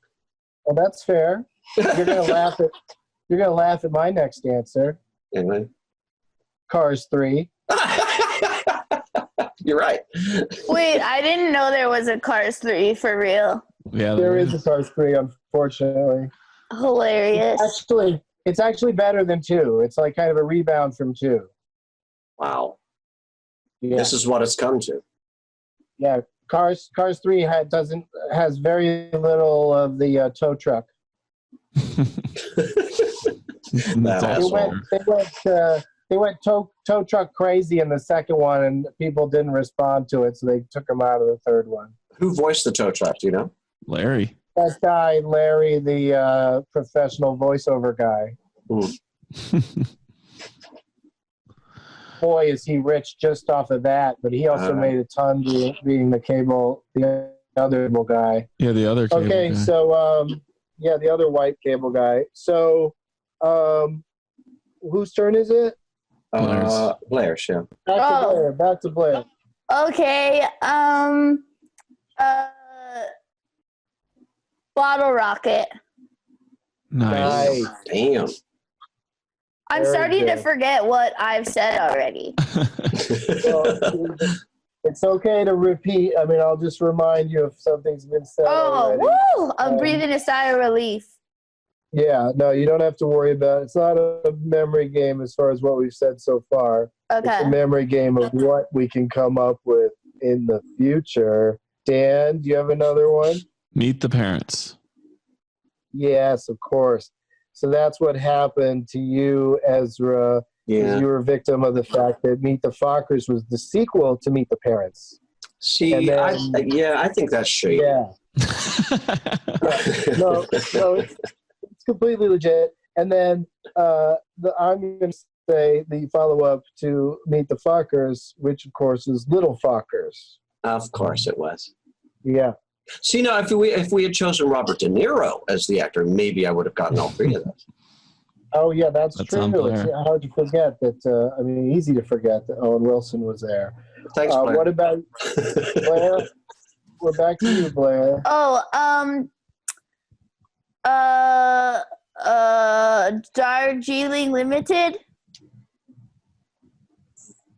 Well, that's fair. You're going to laugh at. You're going to laugh at my next answer. Anyway. Cars 3. You're right. Wait, I didn't know there was a Cars 3 for real. Yeah, There is a Cars 3, unfortunately. Hilarious. It's actually better than 2. It's like kind of a rebound from 2. Wow. Yeah. This is what it's come to. Yeah. Cars 3 has very little of the tow truck. That's That's awesome. They went tow truck crazy in the second one, and people didn't respond to it, so they took them out of the third one. Who voiced the tow truck? Do you know? Larry. That guy, Larry, the professional voiceover guy. Boy, is he rich just off of that, but he also made a ton being the other cable guy. Yeah, the other cable Okay, guy. so the other white cable guy. So, whose turn is it? Blair's, yeah. Back to Blair. Okay. Bottle Rocket. Nice. Damn. I'm Very starting to good. forget what I've said already. So, it's okay to repeat. I mean, I'll just remind you if something's been said Oh, already. woo! I'm breathing a sigh of relief. Yeah, no, you don't have to worry about it. It's not a memory game as far as what we've said so far. It's a Okay. memory game of what we can come up with in the future. Dan, do you have another one? Meet the Parents. Yes, of course. So that's what happened to you, Ezra. is Yeah. You were a victim of the fact that Meet the Fockers was the sequel to Meet the Parents. See, And then- I think that's shady. Yeah. No, it's completely legit. And then I'm going to say the follow-up to Meet the Fockers, which of course is Little Fockers. Of course it was. Yeah. See, now, if we had chosen Robert De Niro as the actor, maybe I would have gotten all three of those. Oh, yeah, that's on true. Blair. It's hard to forget that, I mean, easy to forget that Owen Wilson was there. Thanks, Blair. What about Blair? We're back to you, Blair. Darjeeling Limited.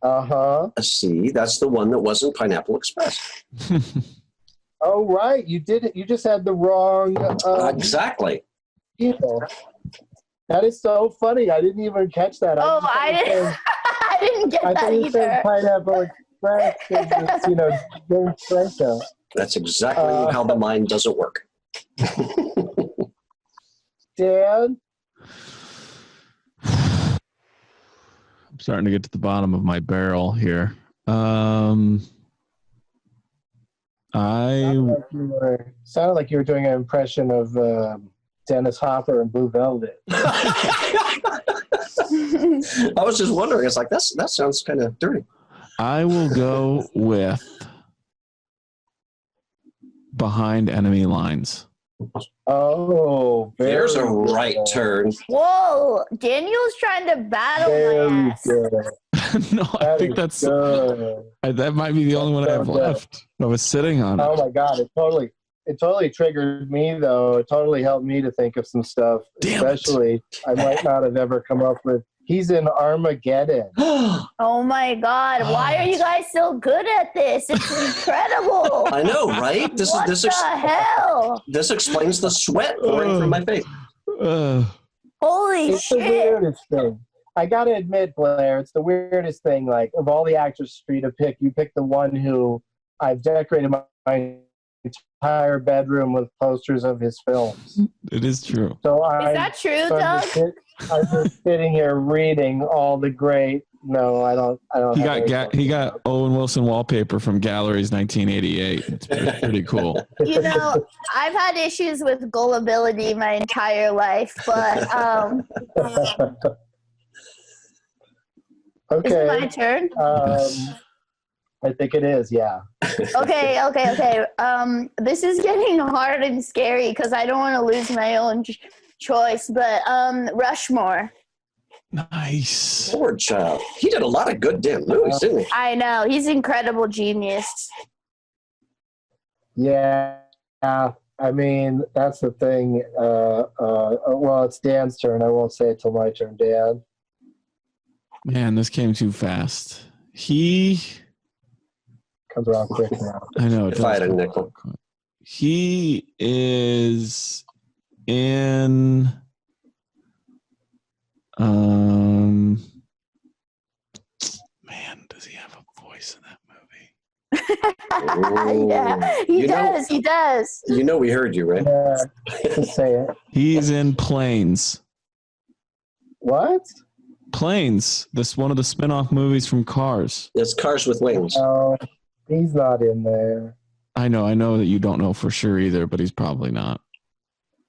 Uh-huh. See, that's the one that wasn't Pineapple Express. Oh, right. You did it. You just had the wrong Exactly. people. That is so funny. I didn't even catch that. I didn't get I that thought you said either. Pineapple Express because it's, James Franco. That's exactly how the mind doesn't work. Dan? I'm starting to get to the bottom of my barrel here. Sounded like you were doing an impression of Dennis Hopper and Blue Velvet. I was just wondering. It's like, that sounds kind of dirty. I will go with Behind Enemy Lines. Oh, There's a very right good. turn. Whoa, Daniel's trying to battle Very my ass. good. No, I That think is that's good. that might be the only one I have so good. left. I was sitting on Oh it. my God, it totally triggered me though. It totally helped me to think of some stuff. Damn it. Especially I might not have ever come up with. He's in Armageddon. Oh my God, why are you guys so good at this? It's incredible. I know, right? What the hell? This explains the sweat pouring from my face. Holy It's the shit. weirdest thing. I gotta admit, Blair, it's the weirdest thing. Like of all the actors for you to pick, you pick the one who I've decorated my entire bedroom with posters of his films. It is true. So Is that true, Doug? I'm just sitting here reading all the great. No, I don't. He have got any he got Owen Wilson wallpaper from Galleries 1988. It's pretty cool. You know, I've had issues with gullibility my entire life, but is it my Okay. turn? I think it is. Yeah. Okay. This is getting hard and scary because I don't want to lose my own choice, but Rushmore. Nice. Poor child. He did a lot of good damn movies, didn't he? I know. He's incredible genius. Yeah. I mean, that's the thing. Well, it's Dan's turn. I won't say it till my turn, Dan. Man, this came too fast. He Comes around quick now. I know. It If I had a does. nickel. He is in man, does he have a voice in that movie? Yeah, he You know- does. He does. You know we heard you, right? Yeah. Just say it. He's in Planes. What? Planes. This one of the spin-off movies from Cars. It's Cars with Wings. No, he's not in there. I know that you don't know for sure either, but he's probably not.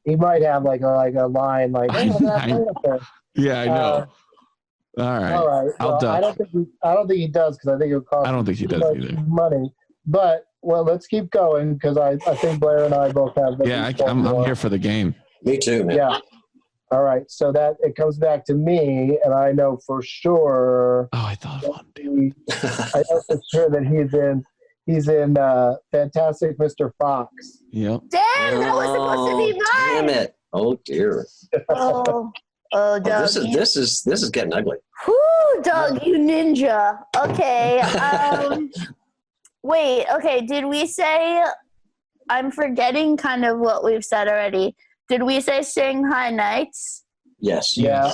He might have like a line like. Oh, that's I- wonderful. Yeah, I know. All right. All right. I'll Well, duck. I don't think he does because I think it would cost. I don't think he too does much either. money. But well, let's keep going because I think Blair and I both have. at Yeah, least one I'm more. here for the game. Me too, man. Yeah. All right. So that it comes back to me, and I know for sure. Oh, I thought of one. Damn. I know for sure that he's in Fantastic Mr. Fox. Yep. Damn, that was supposed to be Damn mine. it. Oh dear. Oh, Oh, Doug. this is getting ugly. Whoo, Doug, you ninja. Okay. Wait. Okay. Did we say? I'm forgetting kind of what we've said already. Did we say Shanghai Nights? Yes. Yeah.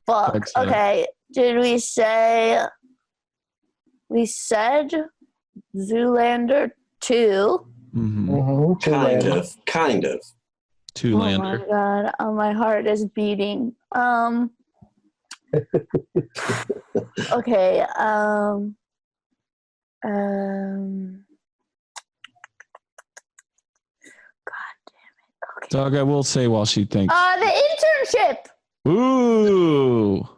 Fuck. I'd say. Okay. Did we say? We said Zoolander 2. Mm-hmm. Mm-hmm. Kind of. Two Oh my lander. god. Oh, my heart is beating. Okay. God damn it. Doug, I will say while she thinks. The internship. Ooh.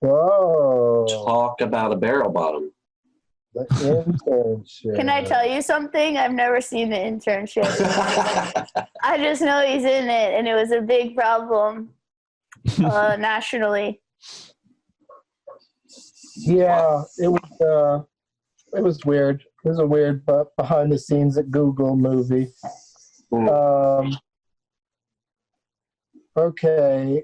Oh, Talk about a barrel bottom. the internship. Can I tell you something? I've never seen the internship. I just know he's in it, and it was a big problem nationally. Yeah, it was weird. It was a weird behind the scenes at Google movie. Okay.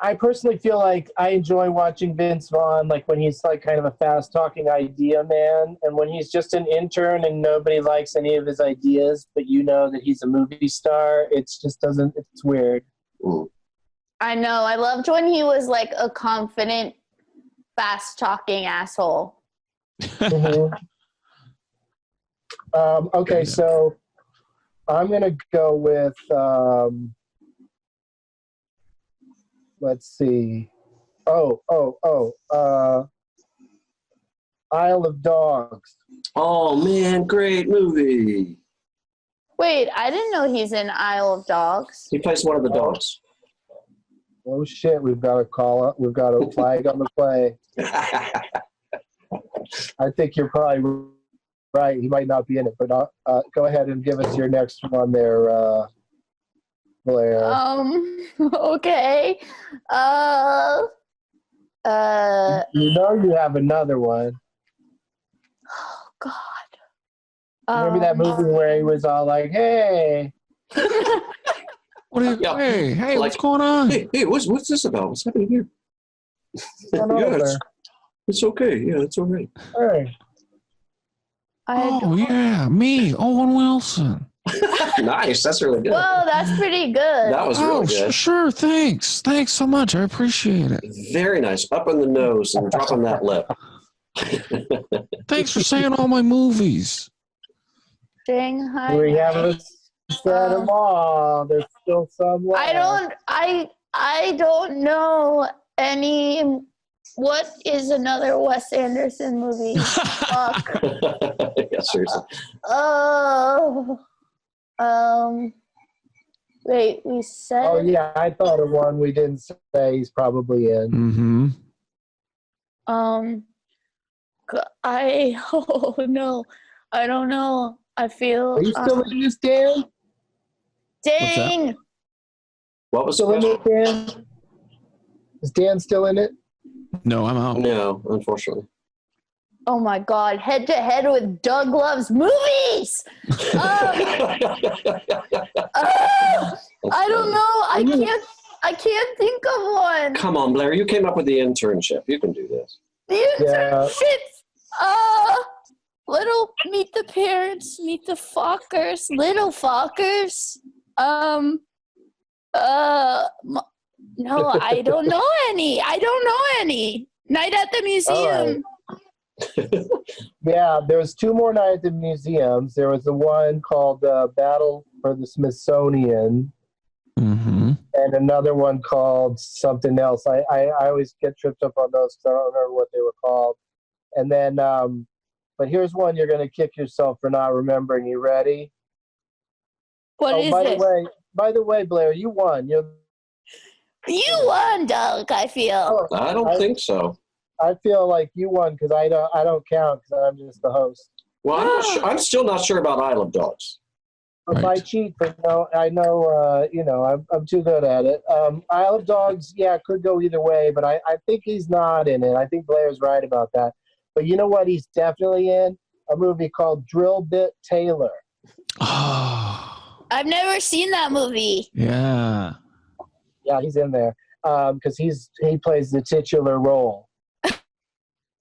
I personally feel like I enjoy watching Vince Vaughn, like when he's like kind of a fast talking idea man, and when he's just an intern and nobody likes any of his ideas, but you know that he's a movie star. It's weird. I know. I loved when he was like a confident, fast talking asshole. Mm-hmm. Okay, so I'm gonna go with let's see. Isle of Dogs. Oh man, great movie. Wait, I didn't know he's in Isle of Dogs. He plays one of the dogs. Oh shit, we've got a call up. We've got a flag on the play. I think you're probably right. He might not be in it, but go ahead and give us your next one there, Blair. Okay. You know you have another one. Oh God. Remember that movie where he was all like, "Hey, What are you, Yeah. hey, Like- what's going on? Hey, what's this about? What's happening here? what's going on Yeah, there? it's okay. Yeah, it's all right. Hey." Oh, yeah, me, Owen Wilson. Nice. That's really good. Whoa, that's pretty good. That was really good. Sure, thanks. Thanks so much. I appreciate it. Very nice. Up on the nose and dropping that lip. Thanks for saying all my movies. Shanghai. We haven't said them all. There's still some left. I don't know any. What is another Wes Anderson movie? Fuck. Yeah, seriously. Wait, we said. Oh yeah, I thought of one we didn't say he's probably in. Mm-hmm. Oh no, I don't know. I feel. Are you still in this, Dan? Dang. What was the Still in question? it, Dan? Is Dan still in it? No, I'm out. No, unfortunately. Oh my God! Head to head with Doug Loves Movies. I don't know. I can't think of one. Come on, Blair. You came up with the internship. You can do this. The internship. Little Meet the Parents, Meet the Fockers, Little Fockers. No, I don't know any. Night at the Museum. Yeah, there was two more Night at the Museums. There was the one called Battle for the Smithsonian, Mm-hmm. and another one called something else. I always get tripped up on those because I don't remember what they were called. And then, but here's one you're going to kick yourself for not remembering. You ready? What is it? By the way, Blair, you won. You won, Doug, I feel. I don't think so. I feel like you won because I don't count because I'm just the host. Well, I'm still not sure about Isle of Dogs. If Right. I cheat, but no, I know, I'm too good at it. Isle of Dogs, yeah, could go either way, but I think he's not in it. I think Blair's right about that. But you know what he's definitely in? A movie called Drill Bit Taylor. Oh, I've never seen that movie. yeah. Yeah, he's in there because he plays the titular role.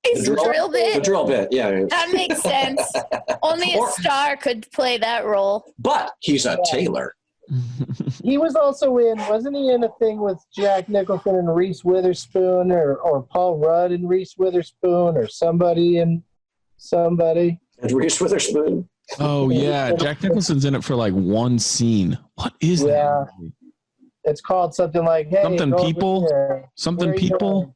It's The Drill The Bit. drill bit, yeah. That makes sense. Only a star could play that role. But he's a tailor. He was also wasn't he in a thing with Jack Nicholson and Reese Witherspoon or Paul Rudd and Reese Witherspoon or somebody? And Reese Witherspoon. Oh, yeah. Jack Nicholson's in it for like one scene. What is Yeah. that movie? It's called something like, hey, Something go over People? here. Something Where are you People? going?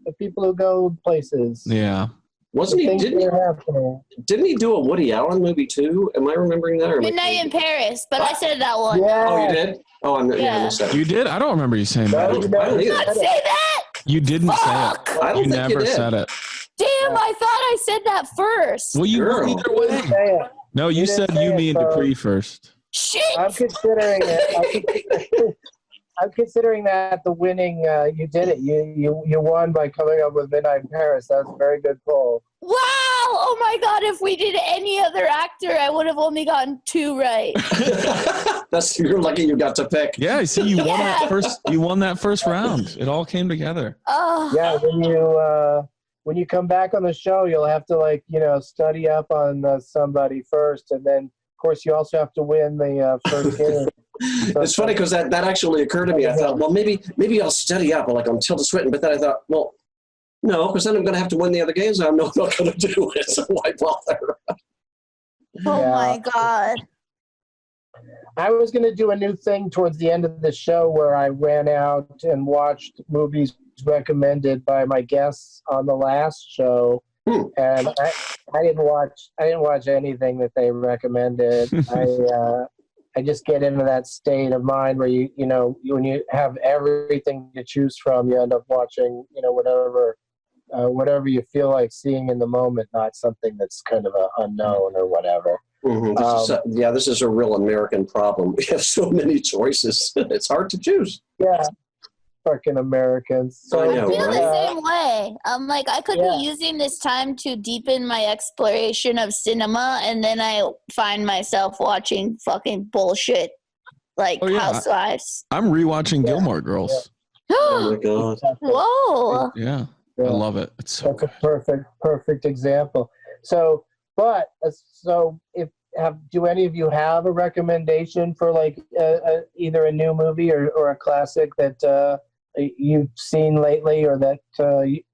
The people who go places. Yeah. Wasn't he? Things that are happening. Didn't he do a Woody Allen movie too? Am I remembering that? Or am I Midnight in crazy? Paris, but I said that one. Yeah. Oh, you did? Oh, I Yeah. missed that. You did? I don't remember you saying No, that. you I don't never either. Not said say it. that. You didn't say Fuck. it. I don't You think never you did. said it. Damn, I thought I said that first. Well, you Girl. won either You didn't way. say it. No, you You didn't said say you, it, me, and so- Dupree first. Shit. I'm considering it. I'm considering that the winning. You did it. You won by coming up with Midnight in Paris. That's a very good poll. Wow. Oh my God. If we did any other actor, I would have only gotten 2 right. You're lucky you got to pick. Yeah, see, you won that Yeah. first. You won that first round. It all came together. Oh. Yeah, when you come back on the show, you'll have to study up on somebody first, and then of course you also have to win the first game. It's funny because that actually occurred to me. I thought, well, maybe I'll study up like on Tilda Swinton, but then I thought, well, no, because then I'm going to have to win the other games, and I'm not going to do it. So why bother? Oh Yeah. my God. I was going to do a new thing towards the end of the show where I ran out and watched movies recommended by my guests on the last show, and I didn't watch anything that they recommended. I just get into that state of mind where when you have everything to choose from, you end up watching whatever you feel like seeing in the moment, not something that's kind of an unknown or whatever. Mm-hmm. This is a real American problem. We have so many choices. It's hard to choose. Yeah, fucking Americans. So, I I know, feel right? the same way. I'm like, I could Yeah. be using this time to deepen my exploration of cinema, and then I find myself watching fucking bullshit like Oh, yeah. Housewives. I'm rewatching Gilmore Girls. Oh my God. Whoa. Yeah, Yeah. I love it. It's so That's a perfect example. So do any of you have a recommendation for either a new movie or a classic that you've seen lately, or that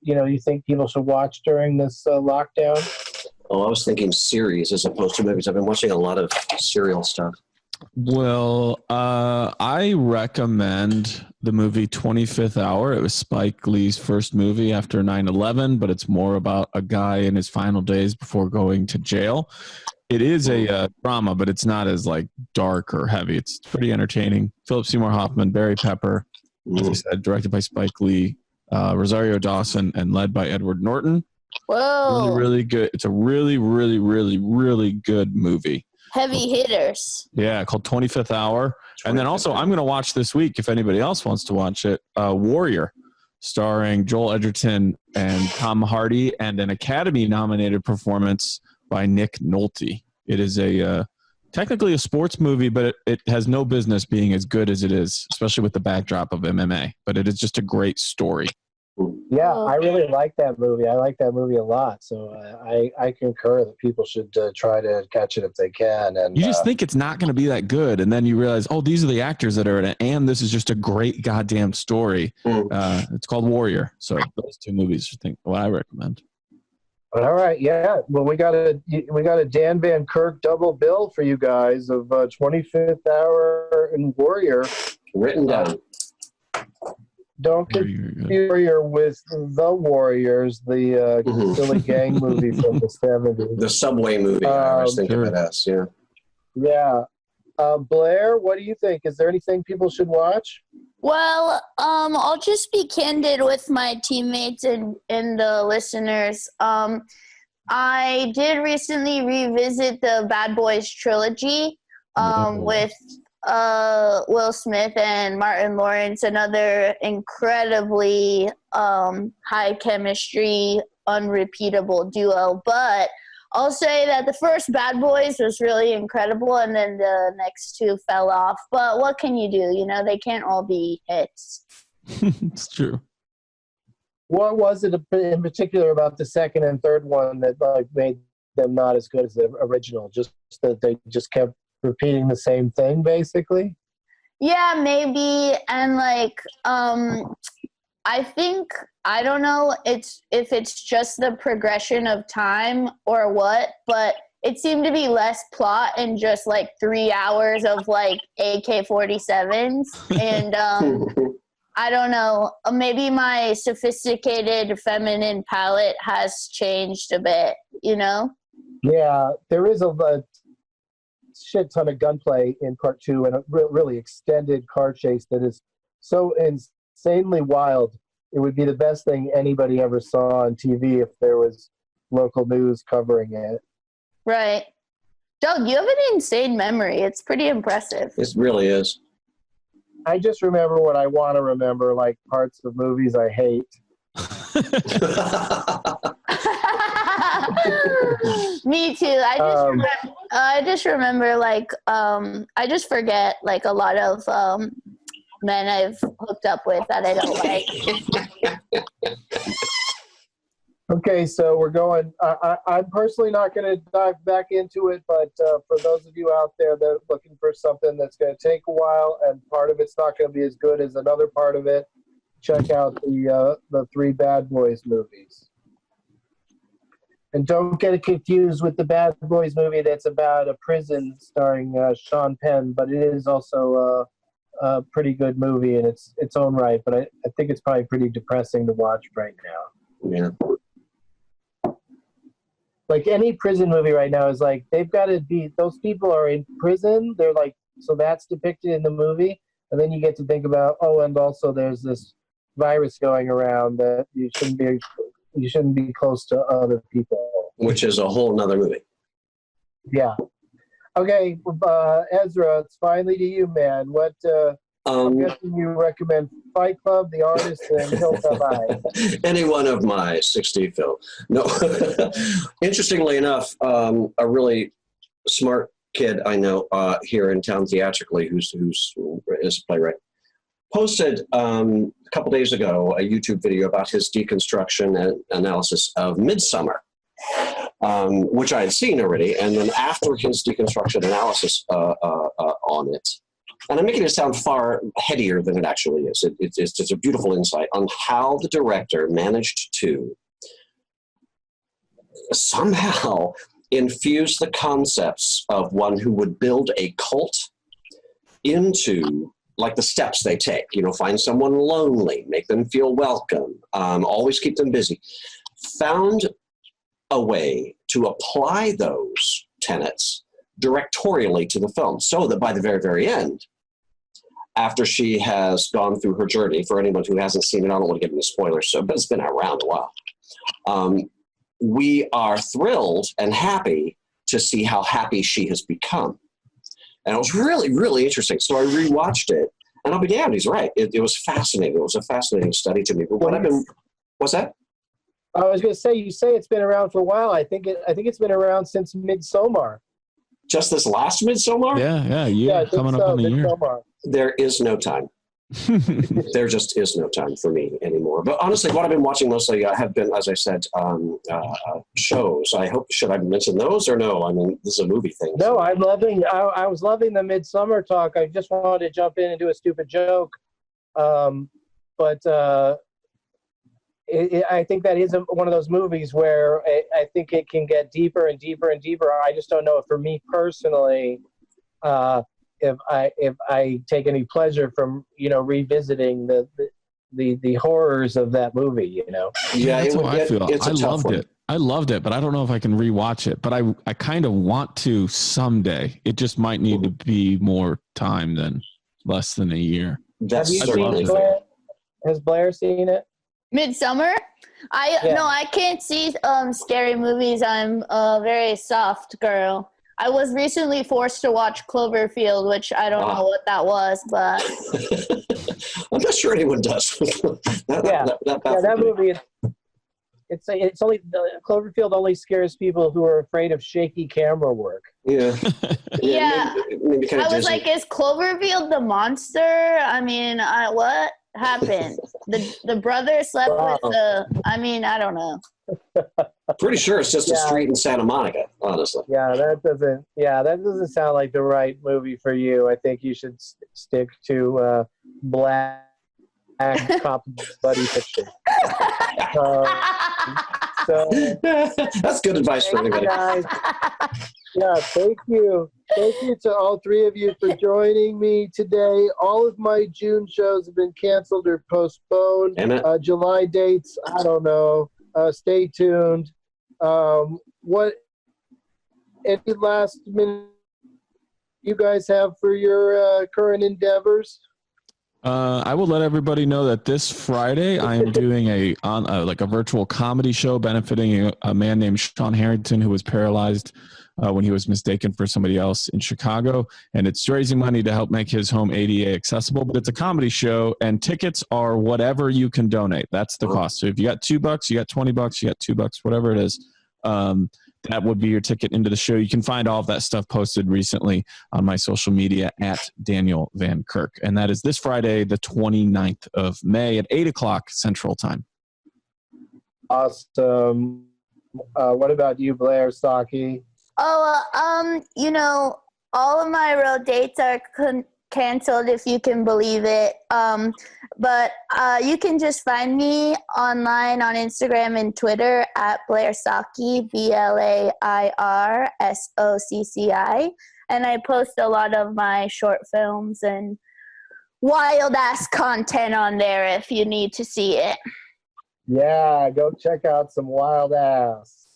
you think people should watch during this lockdown? Oh, I was thinking series as opposed to movies. I've been watching a lot of serial stuff. Well, I recommend the movie 25th Hour. It was Spike Lee's first movie after 9/11, but it's more about a guy in his final days before going to jail. It is a drama, but it's not as dark or heavy. It's pretty entertaining. Philip Seymour Hoffman, Barry Pepper, as I said, directed by Spike Lee, Rosario Dawson, and led by Edward Norton. Whoa. Really, really good. It's a really, really, really, really good movie. Heavy hitters. Yeah, called 25th Hour. And then also, I'm going to watch this week, if anybody else wants to watch it, Warrior, starring Joel Edgerton and Tom Hardy, and an Academy-nominated performance by Nick Nolte. It is technically a sports movie, but it has no business being as good as it is, especially with the backdrop of MMA. But it is just a great story. Yeah, I really like that movie. I like that movie a lot. So I concur that people should try to catch it if they can. And You just think it's not going to be that good, and then you realize, oh, these are the actors that are in it, and this is just a great goddamn story. It's called Warrior. So those two movies, I think, what I recommend. All right, yeah. Well, we got a Dan Van Kirk double bill for you guys of 25th Hour and Warrior. Written down. Don't confuse Warrior with The Warriors, the silly gang movie from the 70s. The Subway movie, I always think sure. of it as, yeah. Yeah. Blair, what do you think? Is there anything people should watch? Well, I'll just be candid with my teammates and the listeners. I did recently revisit the Bad Boys trilogy with Will Smith and Martin Lawrence, another incredibly high chemistry, unrepeatable duo. But I'll say that the first Bad Boys was really incredible, and then the next two fell off. But what can you do? They can't all be hits. It's true. What was it in particular about the second and third one that made them not as good as the original? Just that they just kept repeating the same thing, basically? Yeah, maybe. And I think, I don't know if it's just the progression of time or what, but it seemed to be less plot and just 3 hours of AK-47s. And I don't know. Maybe my sophisticated feminine palate has changed a bit, you know? Yeah, there is a shit ton of gunplay in part 2 and a really extended car chase that is so insanely wild. It would be the best thing anybody ever saw on TV if there was local news covering it. Right. Doug, you have an insane memory. It's pretty impressive. It really is. I just remember what I want to remember, like parts of movies I hate. Me too. I just remember like I just forget like a lot of men I've hooked up with that I don't like. Okay, so we're going. I'm personally not going to dive back into it, but for those of you out there that are looking for something that's going to take a while and part of it's not going to be as good as another part of it, check out the 3 Bad Boys movies. And don't get it confused with the Bad Boys movie that's about a prison starring Sean Penn, but it is also a pretty good movie in its own right. But I think it's probably pretty depressing to watch right now. Yeah. Like any prison movie right now is like, they've got to be, those people are in prison. They're like, so that's depicted in the movie. And then you get to think about, oh, and also there's this virus going around that you shouldn't be close to other people. Which is a whole nother movie. Yeah. Okay, Ezra, it's finally to you, man. What, I'm guessing you recommend Fight Club, The Artist, and Hills Have Eyes. Any one of my 60 film. No. Interestingly enough, a really smart kid I know here in town theatrically who's is a playwright posted a couple days ago a YouTube video about his deconstruction and analysis of Midsummer, which I had seen already. And then after his deconstruction analysis on it, and I'm making it sound far headier than it actually is. It's just a beautiful insight on how the director managed to somehow infuse the concepts of one who would build a cult into like the steps they take, find someone lonely, make them feel welcome, always keep them busy. Found a way to apply those tenets directorially to the film so that by the very, very end, after she has gone through her journey, for anyone who hasn't seen it, I don't want to give any spoilers, but it's been around a while. We are thrilled and happy to see how happy she has become. And it was really, really interesting. So I rewatched it, and I'll be damned, he's right. It was fascinating. It was a fascinating study to me. But what's that? I was going to say, you say it's been around for a while. I think it's been around since Midsommar. Just this last Midsommar? Yeah, coming up on the year. There is no time. There just is no time for me anymore. But honestly, what I've been watching mostly have been, as I said, shows. Should I mention those or no? I mean, this is a movie thing. No, I was loving the Midsummer talk. I just wanted to jump in and do a stupid joke. But I think that is one of those movies where I think it can get deeper and deeper and deeper. I just don't know if for me personally, if I take any pleasure from revisiting the horrors of that movie. Yeah, that's how I feel. I loved it, but I don't know if I can rewatch it. But I kind of want to someday. It just might need to be more time than less than a year. Have you seen it, Blair? Has Blair seen it? Midsummer? No, I can't see scary movies. I'm a very soft girl. I was recently forced to watch Cloverfield, which I don't know what that was, but I'm not sure anyone does. that movie. It's only Cloverfield only scares people who are afraid of shaky camera work. Yeah. Maybe kind of I was Disney. like, is Cloverfield the monster? I mean, what happened? The brother slept with the. I mean, I don't know. Pretty sure it's just a street in Santa Monica, honestly. That doesn't sound like the right movie for you. I think you should stick to black cop buddy fiction. So That's good advice for anybody. Guys. Yeah, thank you. Thank you to all three of you for joining me today. All of my June shows have been canceled or postponed. Damn it. July dates, I don't know. Stay tuned. What any last minute you guys have for your current endeavors? I will let everybody know that this Friday I am doing a virtual comedy show benefiting a man named Sean Harrington who was paralyzed when he was mistaken for somebody else in Chicago, and it's raising money to help make his home ADA accessible. But it's a comedy show, and tickets are whatever you can donate. That's the cost. So if you got $2, you got $20, you got $2, whatever it is. That would be your ticket into the show. You can find all of that stuff posted recently on my social media at Daniel Van Kirk. And that is this Friday, the 29th of May at 8 o'clock Central Time. Awesome. What about you, Blair Socci? All of my road dates are canceled, if you can believe it. But you can just find me online on Instagram and Twitter at Blair Socci, BlairSocci. And I post a lot of my short films and wild ass content on there if you need to see it. Yeah, go check out some wild ass.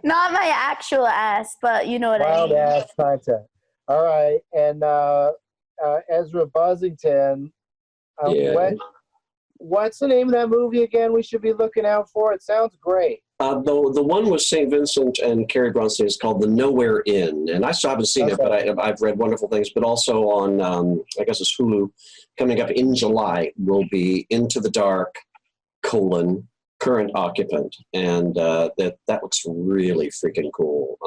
Not my actual ass, but you know what I mean. Wild ass content. All right, and Ezra Buzzington. What's the name of that movie again? We should be looking out for. It sounds great. The one with St. Vincent and Carrie Bronstein is called The Nowhere Inn, and I still haven't seen it, but I've read wonderful things. But also on, I guess it's Hulu, coming up in July will be Into the Dark: Current Occupant, and that looks really freaking cool.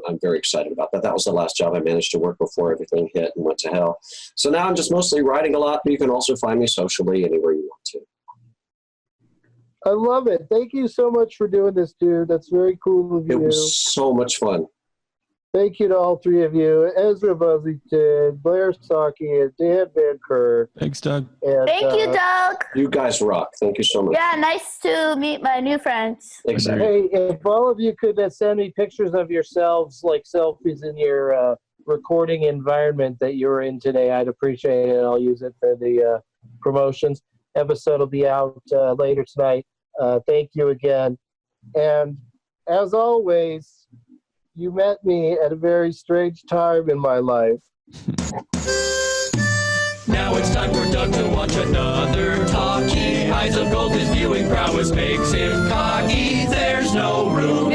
I'm very excited about that. That was the last job I managed to work before everything hit and went to hell. So now I'm just mostly writing a lot, but you can also find me socially anywhere you want to. I love it. Thank you so much for doing this, dude. That's very cool of you. It was so much fun. Thank you to all three of you, Ezra Buzzington, Blair Socci, and Dan Van Kirk. Thanks, Doug. And, Thank you, Doug. You guys rock. Thank you so much. Yeah, nice to meet my new friends. Exactly. Hey, if all of you could send me pictures of yourselves, like selfies in your recording environment that you were in today, I'd appreciate it. I'll use it for the promotions. Episode will be out later tonight. Thank you again. And as always, you met me at a very strange time in my life. Now it's time for Doug to watch another talkie. Eyes of gold, his viewing prowess makes him cocky. There's no room